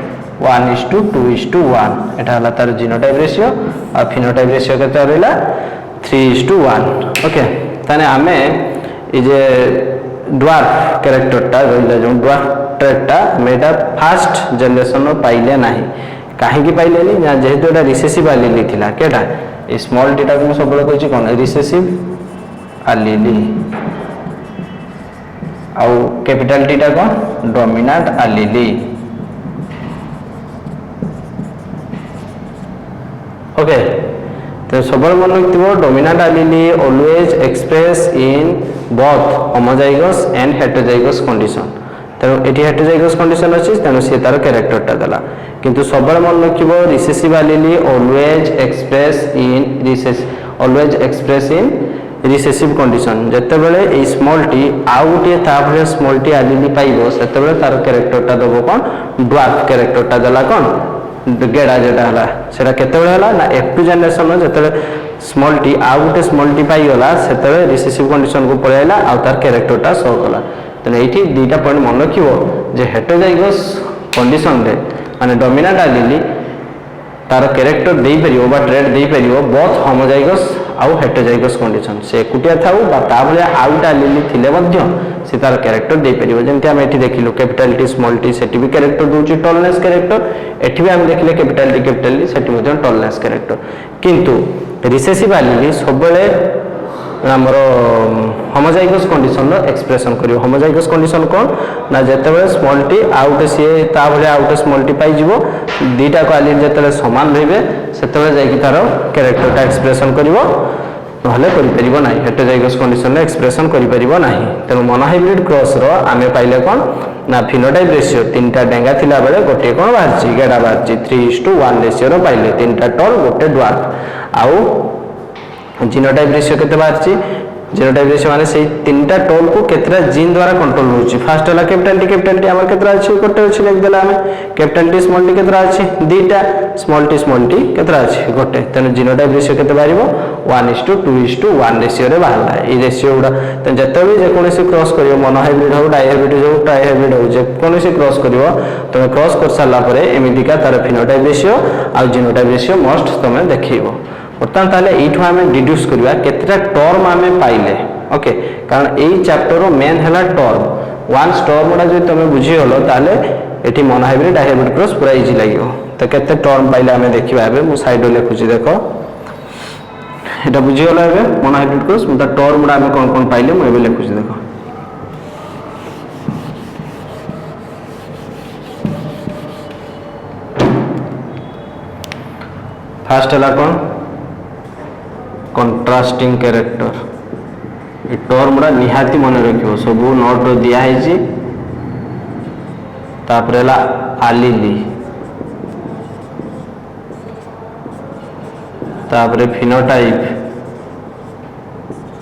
1 is to 2 is to 1 एटा हला तार जीनोटाइप रेशियो और फिनोटाइप रेशियो केता रहला 3 is to 1 ओके ताने आमे ए जे ड्वार्फ कैरेक्टर टा रहला जो ड्वार्फ ट्रेट टा मेटा फर्स्ट जनरेशन नो पाइले नाही काहे की पाइले नी ना जेहेतु एटा रिसेसिव एलीली थिला केटा ए स्मॉल टी टा को सब बळे कहछि कोन रिसेसिव एलीली आउ कैपिटल टी टा कोन डोमिनेंट एलीली ओके तो सबल मन रखिबो dominant allele always express in both homozygous and heterozygous condition तेनो एटी हेटेरोजाइगस कंडीशन अछि तेनो से तार कैरेक्टर टा दला किंतु सबल मन रखिबो recessive allele always express in recessive condition जते बेले ए स्मॉल टी आउटे तापरे स्मॉल टी एलीली पाइबो सेते बेले तार कैरेक्टर टा दबो कोन ड्वार्फ कैरेक्टर टा दला कोन गेड़ा जेटा हला सेटा केते बेले हला ना F2 जनरेशन में जते स्मॉल टी आ गुटे स्मॉल टी पाई गला सेते रिसेसिव कंडीशन को पळैला आ तार कैरेक्टर टा शो कला तने एठी दुईटा पॉइंट मन रखिबो जे हेटेरोजाइगस कंडीशन रे माने डोमिनेंट एलीली तार कैरेक्टर देई परियो बा ट्रेट देई परियो बोथ होमोजाइगस आउ हेटेरोजाइगस कंडीशन से कुटिया थाउ बा ता भले आउटा एलीली थिले मध्य से तार कैरेक्टर दे परियो जेंति हम एठी देखिलु कैपिटल टी स्मॉल टी सेठी भी कैरेक्टर दोची टॉलनेस कैरेक्टर एठी भी हम देखिले कैपिटल टी सेठी मध्य टॉलनेस कैरेक्टर किंतु रिसेसिव एलीली सबले हमरो होमोजाइगस कंडीशन रो एक्सप्रेशन करियो होमोजाइगस कंडीशन कोन ना जतेबे स्मॉल टी आउट से ता भले आउट स्मॉल टी पाई जिवो दीटा को एलीली जतेबे समान रहबे सेतेबे जाई कि तार कैरेक्टर टा एक्सप्रेशन करिवो नहले करि परिबो नाही हेटेरोजाइगस कंडीशन रे एक्सप्रेशन करि परिबो नाही तेनु मोनोहाइब्रिड क्रॉस रो आमे पाइले कोन ना फिनोटाइप रेशियो तीनटा डेंगा थिला बेले गोटे कोन बाहरची गेडा बाहरची 3:1 रेशियो रो पाइले तीनटा टॉल गोटे ड्वार्फ आउ जीनोटाइप रेशियो केते बाहरची जीनोटाइप रेशियो माने सेई तीनटा टॉल को केतरा जीन द्वारा कंट्रोल होची फर्स्ट हला कैपिटल टी हमर केतरा अछि गोटे अछि लिख देला हमें कैपिटल टी स्मॉल टी केतरा अछि दीटा स्मॉल टी केतरा अछि गोटे तने जीनोटाइप रेशियो केते बारिबो 1:2:1 रेशियो रे बाहरला ई रेशियो उडा त जते भी जे कोनोसी क्रॉस करियो मोनोहाइब्रिड हो डाइहाइब्रिड हो ट्राइहाइब्रिड हो जे कोनोसी क्रॉस करियो तमे क्रॉस कर साला परे एमितिका तार फिनोटाइप रेशियो आ जीनोटाइप रेशियो मस्ट तमे देखिबो बर्तमान ताले एठु हमें डिड्यूस करबा केतरा टर्म हमें पाइले ओके कारण एई चैप्टर रो मेन हला टर्म वंस टर्म गुडा जे तमे बुझी हलो ताले एठी मोनोहाइब्रिड डाइहाइब्रिड क्रॉस पूरा इजी लागियो त केते टर्म पाइले हमें देखिबा एबे मु साइड रे लिखुची देखो एटा बुझी हलो एबे मोनोहाइब्रिड क्रॉस मु त टर्म गुडा हमें कोन कोन पाइले मु एबे लिखुची देखो फर्स्ट हला कोन कंट्रास्टिंग कैरेक्टर ए टर्म रा निहाती मन रखियो सब नोट रो दिया है जी तापरेला एलीली तापरे फिनोटाइप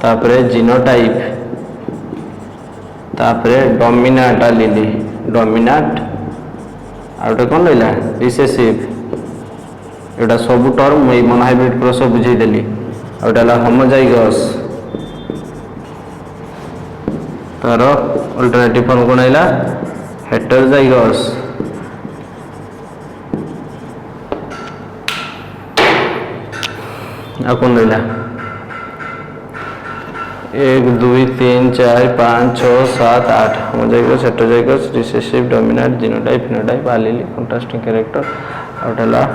तापरे जीनोटाइप तापरे डोमिनेंट एलीली डोमिनेंट आउटे कोन लइला रिसेसिव एटा सब टर्म मई मोनोहाइब्रिड क्रॉस बुझै देली आउटा होमोजाइगस तार अल्टरनेटिव फॉर्म कोन आइला हेटेरोजाइगस आ कोन लइला 1 2 3 4 5 6 7 8 homozygous heterozygous recessive dominant genotype phenotype allele contrasting character आउटा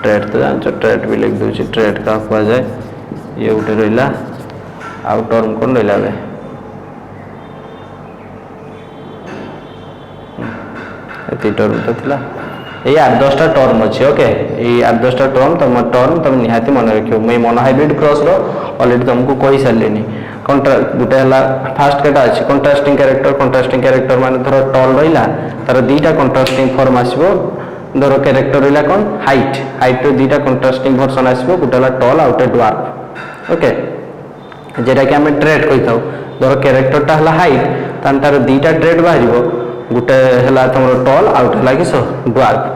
ट्रेट तो जान ट्रेट भी लिख दूची ट्रेट का कहा जाए ये उठे रहिला आउ टर्म कोन रहिला बे एती टर्म तो थिला ए 8-10 टा टर्म अछि ओके ए 8-10 टा टर्म निहाती मन रखियो मैं मोनोहाइब्रिड क्रॉस रो ऑलरेडी तुमको कहि सारलेनी गुटे हला फर्स्ट केटा अछि कंट्रास्टिंग कैरेक्टर माने धरो टॉल रहिला तार दीटा कंट्रास्टिंग फॉर्म आसीबो धर कैरेक्टर रहा कौन हाइट हाइट दुईटा कंट्रास्टिंग वर्सन आसो गोटे है टल आउ गोटे ड्वार्फ ओके जेटा कि आम ट्रेड कही था धर कैरेक्टरटा है हाइट तान तार दुईटा ट्रेड बाहर गोटे है तुम टल आउ गोटे है कि ड्वार्फ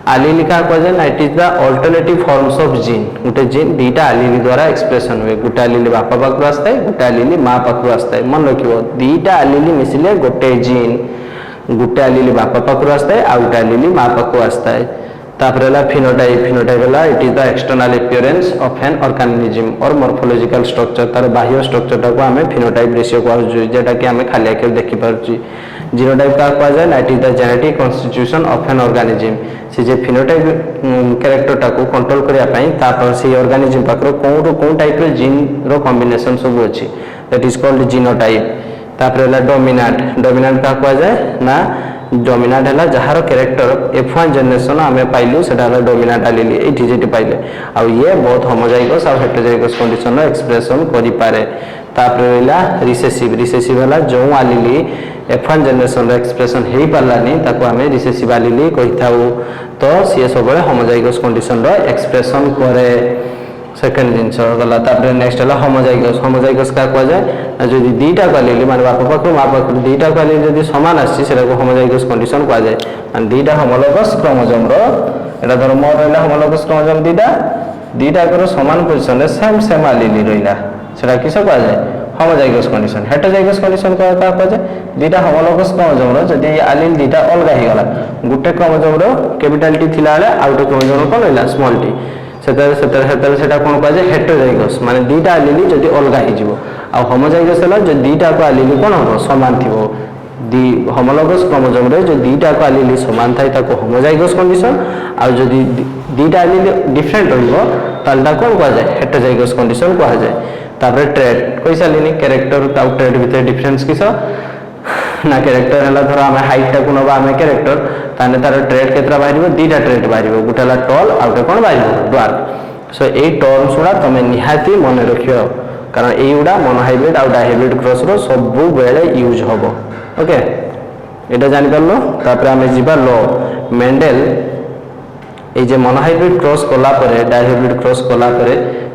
आलिली क्या कहुए ना it is the alternative forms of gene गोटे जीन दुईटा आलिली द्वारा एक्सप्रेशन हुए गोटे आलिली बापा पाखु आसता है गोटे आलिली माँ पाखु आसता है मन रखिए दुईटा आलिली मिसिले गोटे जीन गोटे आलिली बापा पाखु आसता है आउ गोटे आलिली माँ पाखु आसता है तापर फिनोटाइप फिनोटाइप है it is the external appearance of an organism और मॉर्फोलॉजिकल स्ट्रक्चर तार बाह्य स्ट्रक्चर टाको आम फिनोटाइप रेशियो कहूँ जेटा कि आम खाली आखिर देखी पार्टी जीनोटाइप क्या कहुए ना it is the genetic constitution of an organism से जे फिनोटाइप कैरेक्टर टाको कंट्रोल करने से ऑर्गेनिज्म पाखर कौन कौन टाइप जीन रो कॉम्बिनेशन सब अच्छी दैट इज कॉल्ड जीनोटाइप तापर है डोमिनेंट डोमिनेंट क्या कहुए ना डोमिनेंट है जार कैरेक्टर F1 जनरेशन आम पाइलु से डोमिनेंट आलिली ये पाइले आउ ये बहुत होमोजाइगस और हेटेरोजाइगस कंडीशन एक्सप्रेशन करें तापर रहा रिसेसिव रिसेसिव है जो आलिली F1 जनरेशन एक्सप्रेशन हो पारानी आम रिसेसिव आलिली कही था तो सी सब होमोजाइगस कंडीशन एक्सप्रेशन करे सेकेंड जिनस गला नेक्स्ट है होमोजाइगस होमोजाइगस क्या कहुए जो दुईटा आलिली माने बापा पाखु माँ पाखु दुईटा आलिली जब सामान आसा होमोजाइगस कंडीशन कहुए माने दुईटा होमोलोगस क्रोमोसोम रो धर मोर रहा होमोलोगस क्रोमोसोम दुईटा सामान पोजिशन सेम सेम आलिली रहा से किस कहुए होमोजाइगस कंडीशन हेटेरोजाइगस कंडीशन क्या कहुए दुईटा होमोलोगस क्रोमोसोम रो जदि आलिली दुईटा अलग हो गला गोटे क्रोमोसोम रो कैपिटल टी थिला बेले आउ गोटे क्रोमोसोम कौन रहा स्मॉल टी से कौन कहुए हेटेरोजाइगस माने दुईटा आलिली जदि अलग हो होमोजाइगस है जो दुईटा को आलिली कौन हम सामान थी होमोलोगस क्रोमोसोम रे जो दुईटा को आलिली सामान थाए होमोजाइगस कंडीशन आउ जो दुईटा आलिली डिफरेंट रहा कौन कहुए हेटेरोजाइगस कंडीशन कहुए तापर ट्रेड कही सारे कैरेक्टर आउ ट्रेड भितर डिफरेंस किस ना कैरेक्टर है धर आम हाइट टाक नवा आम कैरेक्टर ताने तार ट्रेड केतरा बाहर दुईटा ट्रेड बाहर गोटे है टल आउ गोटे कौन बाहर ड्वार्फ सो ये टर्म्स गुड़ा तुम निहाती मन रख कारण युवा मोनोहाइब्रिड आउ डाइहाइब्रिड क्रॉस रो सब बेले यूज हम ओके यहाँ जापर तापर आम जा लो मेंडेल ये मोनोहाइब्रिड क्रॉस कलापर डाइहाइब्रिड क्रॉस कलापर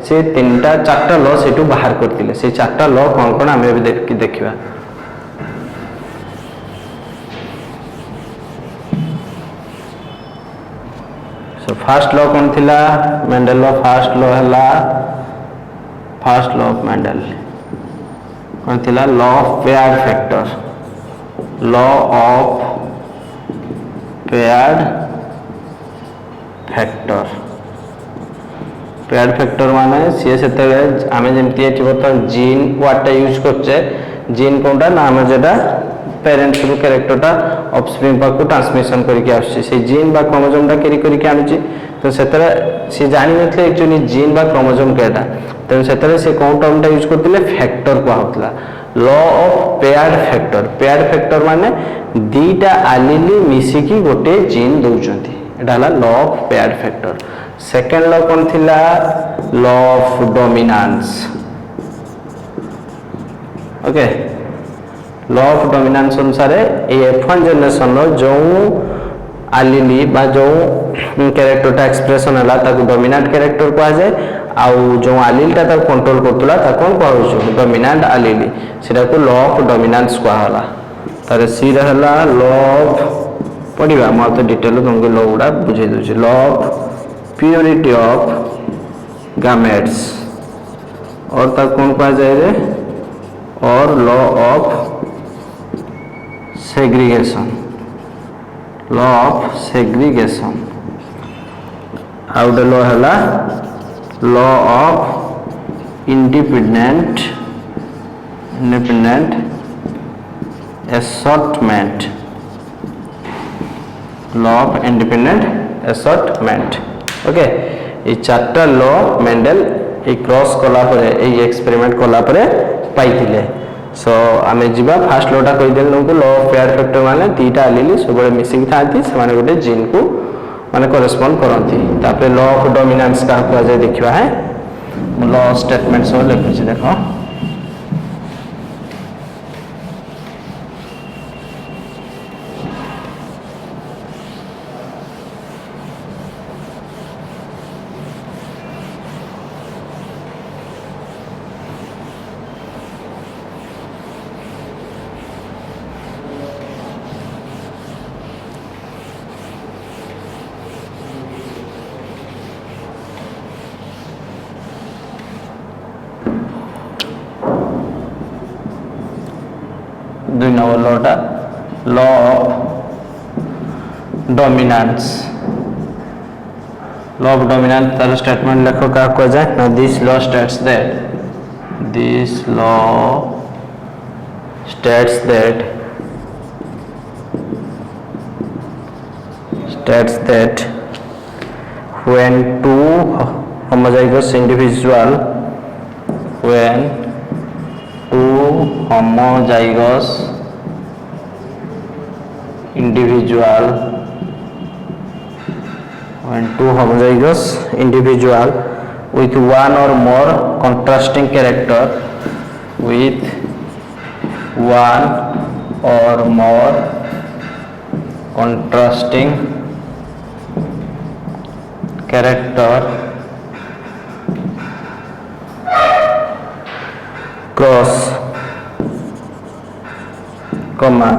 से तीनटा चार्टा लॉ से बाहर करते से चार्टा लॉ कौन कौन आम देखा फास्ट लॉ कौन थिला मेंडेल लॉ फास्ट लॉ है फास्ट लॉ ऑफ मेंडेल कौन थिला law of paired factor law of paired factor paired factor माने सी से आम जमी बर्तमान जीन वार्डटा यूज करचे जीन कौनटा ना आम जेटा पेरेंट्स रू कैरेक्टरटा ऑफस्प्रिंग पाखु ट्रांसमिशन करके आसुची से जीन बा क्रोमोसोमटा कैरी करके आनुची तो सेतरे से जानि नथले एक्चुअली जीन बा क्रोमोसोम केटा तेणु सेतरे से कौन टर्मटा यूज करथिले फैक्टर कहउतला लॉ ऑफ पेयर्ड फैक्टर माने दुईटा आलिली मिसिकी गोटे जीन दउचंती एटा हला law of paired factor second law कौन थिला law of dominance okay law of dominance अनुसार F1 जनरेशन जो आलिली बा जो कैरेक्टरटा एक्सप्रेशन है डोमिनेंट कैरेक्टर कहुए आउ जो आलिलटा कंट्रोल करतला कौन कहूँ डोमिनेंट आलिली से लॉ ऑफ डोमिनेंस कहला तार सी रहा लॉ ऑफ पढ़ा मैं तो डिटेल तुमको लॉ गुड़ा बुझे दूसरी law of purity of gametes और कौन कहुए और law of segregation law of segregation out law है law of independent assortment law of independent assortment okay ये चार्टा लॉ मेंडेल ये क्रॉस कला परे ये एक्सपेरिमेंट कला परे पाइथिले सो आमे जीवा फास्ट लॉटा कहि देल नंको लॉ ऑफ पेयर फैक्टर माने तीटा आलिली सब मिसिंग थाती से माने गोटे जीन को माने करेस्पोंड करंती तापर लॉ ऑफ डोमिनेंस का कहवा जाय देखिबा है लॉ स्टेटमेंट सब लिखि छी देखो दुई नंबर लॉटा लॉ ऑफ डोमिनेंस तार स्टेटमेंट लिखो क्या कह जाए ना this law states that when two homozygous individual with one or more contrasting character cross comma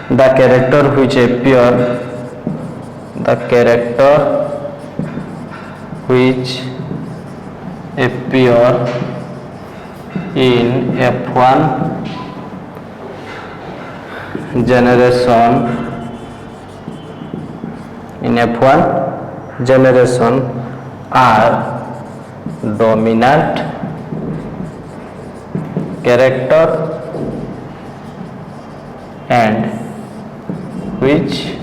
the character which appear in F1 generation are dominant character and which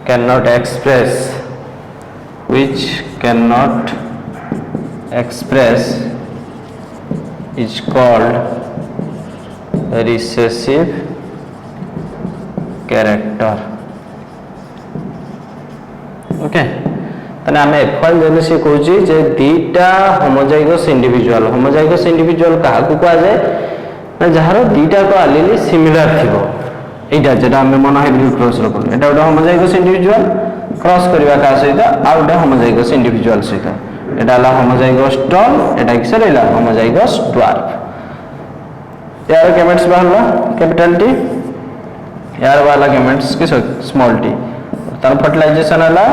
cannot express is called recessive character. Okay तने आमे F1 जने से कहूची जे दीटा homozygous individual कहा को कहा जाए ना जहार दीटा को आलीली सिमिलर थिबो एटा जेटा आमे मोनोहाइब्रिड क्रॉस रो कोन एटा ओटा होमोजाइगस इंडिविजुअल क्रॉस करबा का सहित आ ओटा होमोजाइगस इंडिविजुअल सहित एटा ला होमोजाइगस टॉल एटा किसर हैला होमोजाइगस ड्वार्फ यार केमेट्स बाहरला कैपिटल टी यार वाला केमेट्स किस स्मॉल टी तार फर्टिलाइजेशन हला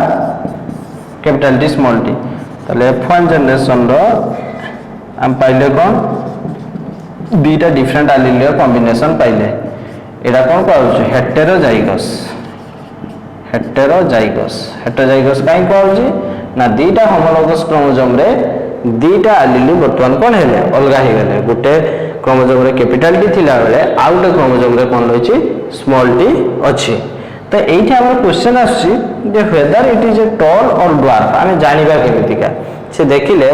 कैपिटल टी स्मॉल टी तले F1 जनरेशन रो हम पाइले कोन दुईटा डिफरेंट एलील कॉम्बिनेशन पाइले एटा कोन कहउछ हेटेरोजाइगस काई कहउछ ना दुईटा होमोलोगस क्रोमोसोम रे दुईटा एलील वर्तमान कोन हेले अलगा हे गेले गुटे क्रोमोसोम रे कैपिटल टी थिला बेले आ गुटे क्रोमोसोम रे कोन रहिछि स्मॉल टी अछि तो एठी हमर क्वेश्चन आछि जे whether it is a tall or dwarf आमे जानिबा केमितिका से देखिले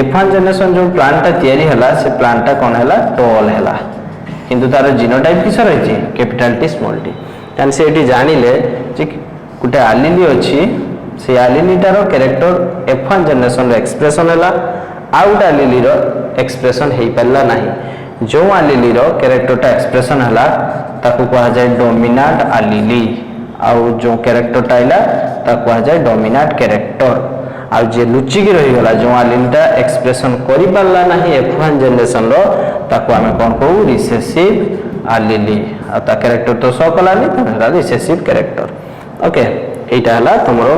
F1 जनरेशन जो प्लांट तयारी हला से प्लांट कोन हला टॉल हला किंतु तार जीनोटाइप किस रहिछि capital T small T and से एठी जानिले जे गुटे एलीली अछि से एलीलीटार कैरेक्टर F1 जनरेशन रो एक्सप्रेशन हला आ गुटे एलीली रो एक्सप्रेशन हेई परला नाही जो एलीली रो कैरेक्टरटा एक्सप्रेशन हला ताकू कहा जाए डोमिनेंट एलीली आ जो कैरेक्टरटा आइला ताकू कहा जाए डोमिनेंट कैरेक्टर आ जे लुचि की रही गला जो एलीलीटा एक्सप्रेशन करि परला नाही F1 जनरेशन रो ताकू हमें कोन कहू रिसेसिव एलीली आ ता कैरेक्टर तो शो कलानी तरा रिसेसिव कैरेक्टर ओके एटा हला तमरो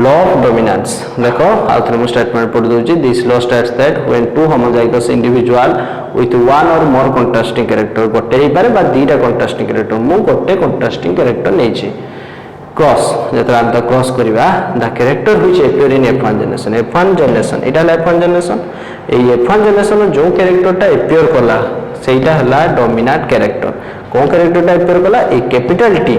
लॉ ऑफ डोमिनेंस देखो आउ थ्रू स्टेटमेंट पढ़ दोची this law states that when two homozygous individual with one or more contrasting character गोटे ही पारे बा दीटा कंट्रास्टिंग कैरेक्टर मु गोटे कंट्रास्टिंग कैरेक्टर नेछि क्रॉस जेतरा हम क्रॉस करिवा the character which appear in F1 generation एटा F1 generation A F1 generation जो कैरेक्टरटा अपियर कला सेटा हला डोमिनेंट कैरेक्टर को कैरेक्टरटा अपियर कला ए कैपिटल टी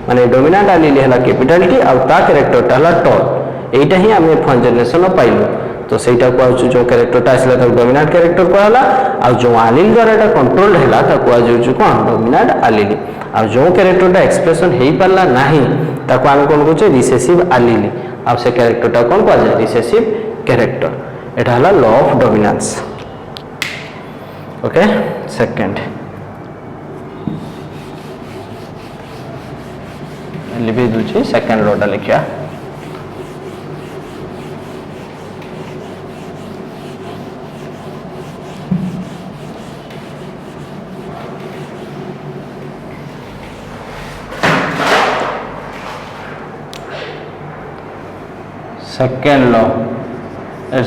माने डोमिनेंट एलील हला कैपिटल टी आ ता कैरेक्टरटा हला टॉल एटा ही हम F1 जनरेशन पाइलो तो सेटा को जो कैरेक्टरटा आसला त डोमिनेंट कैरेक्टर को हला आ जो एलील द्वारा एटा कंट्रोल हला त को जो कोन डोमिनेंट एलील आ जो कैरेक्टरटा एक्सप्रेशन हेई परला नाही ताको हम कोन कहू रिसेसिव एलील आ से कैरेक्टरटा कोन कह जाय रिसेसिव कैरेक्टर एटा हला law of dominance okay second लिखि दूची सेकंड लॉटा लिखिया second law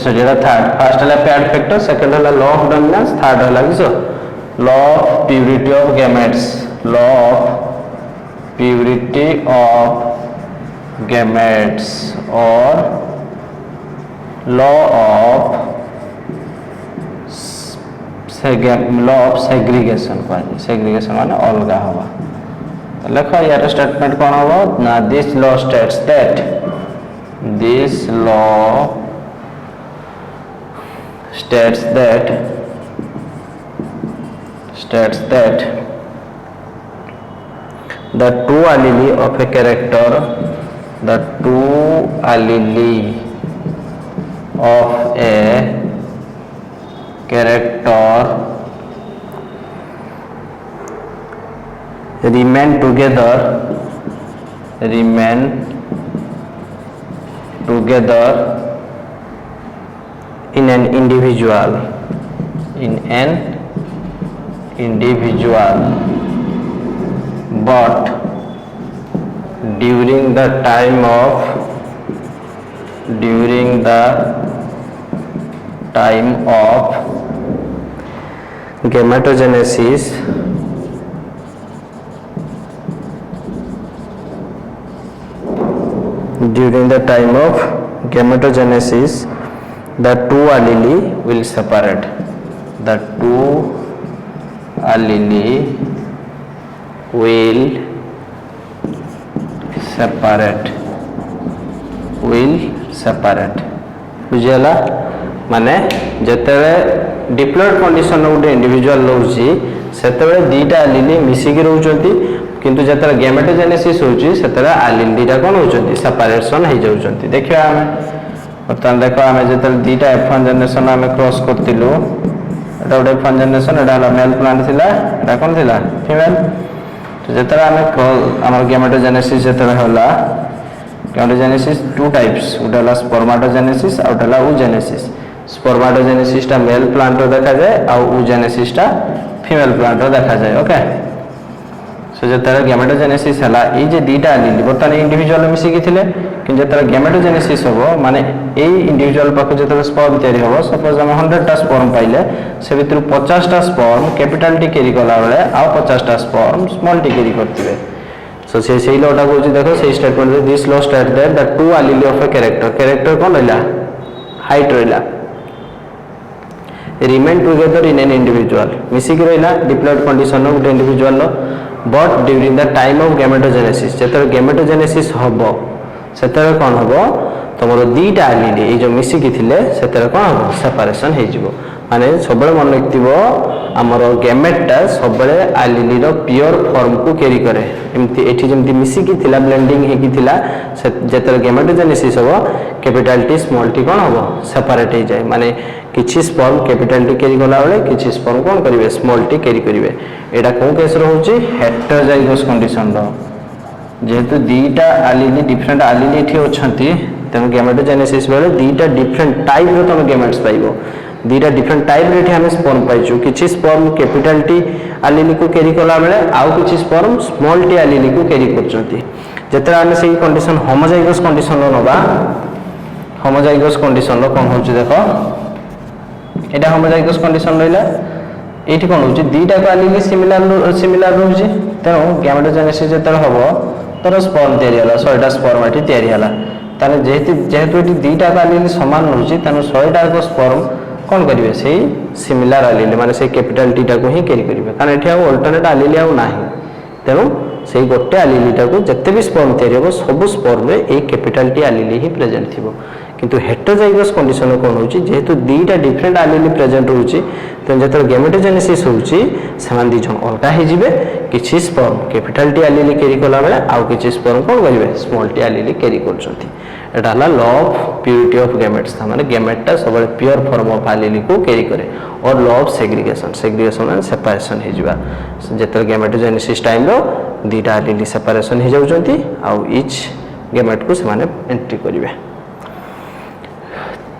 sorry third first हला पैड फैक्टर सेकंड हला लॉ ऑफ डोमिनेंस थर्ड हला किसो law of purity of gametes, law of purity of gametes or law of segregation कह segregation माने अलगा हवा लिखो यार स्टेटमेंट कौन हवा ना this law states that this law states that the two allele of a character, the two allele of a character remain together in an individual but during the time of gametogenesis the two allele will separate. The two allele will separate. बुझिला माने जेतेबे diploid condition गोटे individual रहउची सेतेबे दीटा एलिली मिसिकी रहउचंती किंतु जेतेबे gametogenesis होउची सेतेबे एलिली दीटा कोन होउचंती separation हे जाउचंती देखियो हमें बर्तमान देखो हमें जेतेबे दीटा F1 जनरेशन हमें क्रॉस करतिलु एटा गोटे F1 जनरेशन एटा हला मेल प्लांट थिला एटा कोन थिला फीमेल तो जेतेबे हमें हमर गैमेटोजेनेसिस जेतेबे होला गैमेटोजेनेसिस टू टाइप्स गोटे हला स्पर्माटोजेनेसिस आ गोटे हला oogenesis स्पर्माटोजेनेसिस टा मेल प्लांट रो देखा जाए आ oogenesis टा फीमेल प्लांट रो देखा जाए ओके सो जेतेबे गैमेटोजेनेसिस हला ए जे दीटा एलिली बर्तमान इंडिविजुअल मिसिकी थिले कि जेतेबे गैमेटोजेनेसिस होबो माने ए इंडिविजुअल पाखो जेतेबे स्पर्म तयारी होबो सपोज हम 100 टा स्पर्म पाइले से भितर 50 टा स्पर्म कैपिटल टी कैरी कला बेले आ 50 टा स्पर्म स्मॉल टी कैरी करथिबे सो से लॉटा कहूँ देखो से statement this law state that the two allele of a character कौन रहा हाइट रहा remain together in an individual मिसिक रहा डिप्लॉयड कंडीशन गोटे individual but during the time of gametogenesis जेते गैमेटोजेनेसिस हम से कौन हम तुम दीटा एलिली ये जो मिसिकी थिले से कौन हम सेपरेशन हो माने सब मन रखिव आमर गैमेटा सब एलिली प्योर फॉर्म को कैरी करे एमती एठी जेमती मिसिकी थिला ब्लेंडिंग हेकी थिला जेते गैमेटोजेनेसिस हम कैपिटल टी स्मॉल टी कौन हम सेपरेट हो जाए माने किछि स्पर्म कैपिटल टी कैरी कला बेले किछि स्पर्म कौन करिवे स्मॉल टी कैरी करिवे एटा को केस रहउची हेटेरोजाइगस कंडीशन रो जेहेतु दीटा एलिली डिफरेंट एलिली एठी अछंती तेनु गैमेटोजेनेसिस बेले दीटा डिफरेंट टाइप रो तुम गैमेट्स पाइबो दीटा डिफरेंट टाइप रे हमें स्पर्म पाइछु किछि स्पर्म कैपिटल टी एलिली को कैरी कला बेले आउ किछि स्पर्म स्मॉल टी एलिली को कैरी करचंती जेतरा हमें सही कंडीशन होमोजाइगस कंडीशन रो नबा होमोजाइगस कंडीशन रो कोन होची देखो एटा होमोजाइगस कंडीशन रहिला एठी कोन होची दीटा को एलिली सिमिलर रहउची तेनो गैमेटोजेनेसिस जेतरा हबो तर स्पर्म तयारी हला 100 टा स्पर्म एठी तयारी हला ताने जेहेतु एठी दीटा को एलिली समान रहउची तेनो 100 टा को स्पर्म कौन करेंगे से सिमिलर एलिली माने से कैपिटल टी टा को ही कैरी करेंगे कारण एठी अल्टरनेट एलिली आ नाही तेनु से गोटे एलिली टा को जत्ते भी स्पर्म तयारी हो सब स्पर्म रे ए कैपिटल टी एलिली ही प्रेजेंट थिबो किंतु हेटेरोजाइगस कंडीशन कोन होची जेहेतु दीटा डिफरेंट एलिली प्रेजेंट होची तेन जेतर गैमेटोजेनेसिस होची समान दी जन अलगा हे जिवे किछि स्पर्म कैपिटल टी एलिली कैरी कला बेले आउ किछि स्पर्म कोन करिवे स्मॉल टी एलिली कैरी करछंती एटा हला law of purity of gametes था माने गैमेटा सब प्योर फॉर्म ऑफ एलिली को कैरी करे और law of segregation and separation हे जिवा जेतर गैमेटोजेनेसिस टाइम रो दीटा एलिली सेपरेशन हे जाउचंती आउ ईच गैमेट को से माने एंट्री करिवे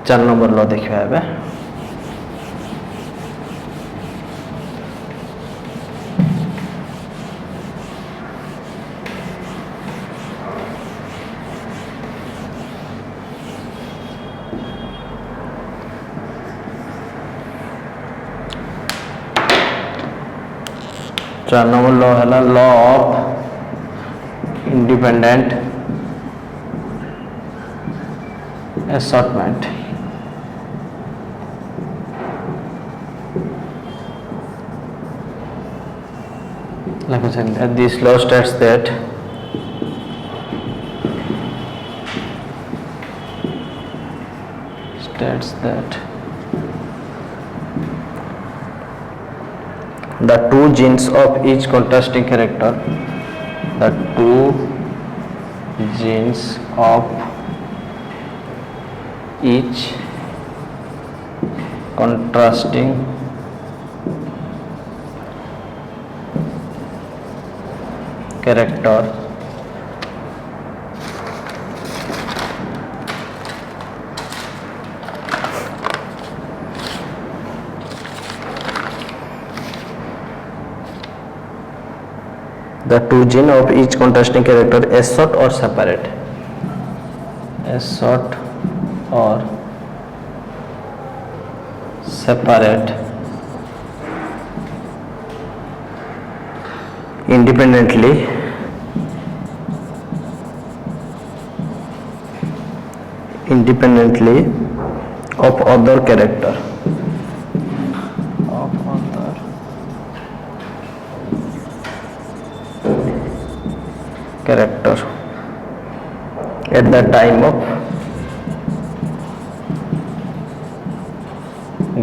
4 नंबर लॉ देखिबा एबे चार नंबर लॉ है law of independent assortment. Like I said, this law states that the two genes of each contrasting character, the two genes of each contrasting character the two gene of each contrasting character assort or separate, assort or separate independently of other character at the time of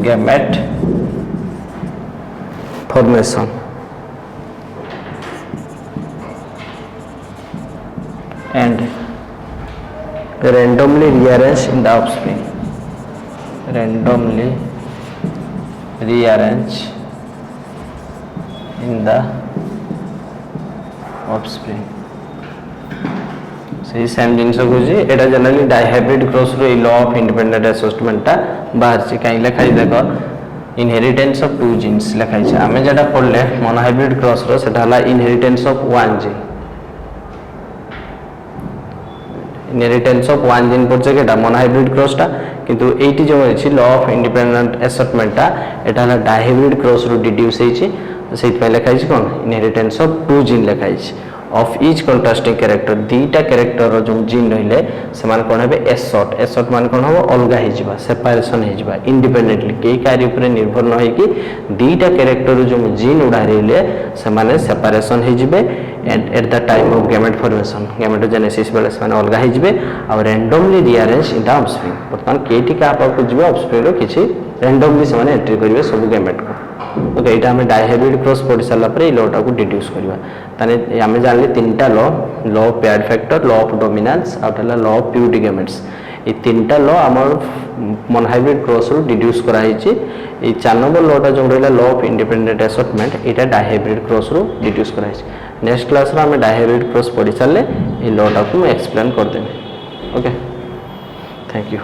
gamete formation and randomly rearranged in the offspring, randomly rearranged in the offspring. से same genes को एटा generally dihybrid cross रो law of independent असोर्टमेंटा बाहर से कहीं लिखाई देख इनहेरिटेंस ऑफ टू जीन्स लिखाई छे आमे जेटा पढ़ले मोनोहाइब्रिड क्रॉस रो सेटा हला inheritance of one gene, inheritance of one gene पड़ছে केटा मोनोहाइब्रिड क्रॉसटा किंतु एटी जो अछि लॉ ऑफ इंडिपेंडेंट असोर्टमेंटा एटा हला डाइहाइब्रिड क्रॉस रो डिड्यूस हेछि सेट पे लिखाई छै कोन इनहेरिटेंस ऑफ टू जीन लिखाई छै of each contrasting character दीटा कैरेक्टर जो जीन रहिले से मान कोन हेबे एसॉर्ट, एसॉर्ट मान कोन हो अलगा हे जिबा सेपरेशन हे जिबा इंडिपेंडेंटली के कार्य ऊपर निर्भर न है कि दीटा कैरेक्टर जो जीन उडा रहिले से माने सेपरेशन हे जिबे at the time of gamete formation gametogenesis बेले से माने अलगा हे जिबे और randomly rearrange in the offspring वर्तमान केटी का आप को जिबे ऑफस्प्रिंग रो किछि रैंडमली से माने एंट्री करिवे सब गैमेट को ओके एटा हमें डाइहाइब्रिड क्रॉस पढ़ी सारा पर लॉटा को डिड्यूस करवा ताने आमे जानले तीनटा law of paired factor law of dominance आउटला लॉ ऑफ प्यूरिटी गैमेट्स ए तीनटा लॉ हमर मोनोहाइब्रिड क्रॉस रो डिड्यूस करा हिची ए 4 नंबर लॉटा जो रहला law of independent assortment Etah dihybrid cross रो डिड्यूस करा हिची नेक्स्ट क्लास रो हमें डाइहाइब्रिड क्रॉस पढ़ी सारले ए लॉटा को एक्सप्लेन कर देबे ओके थैंक यू।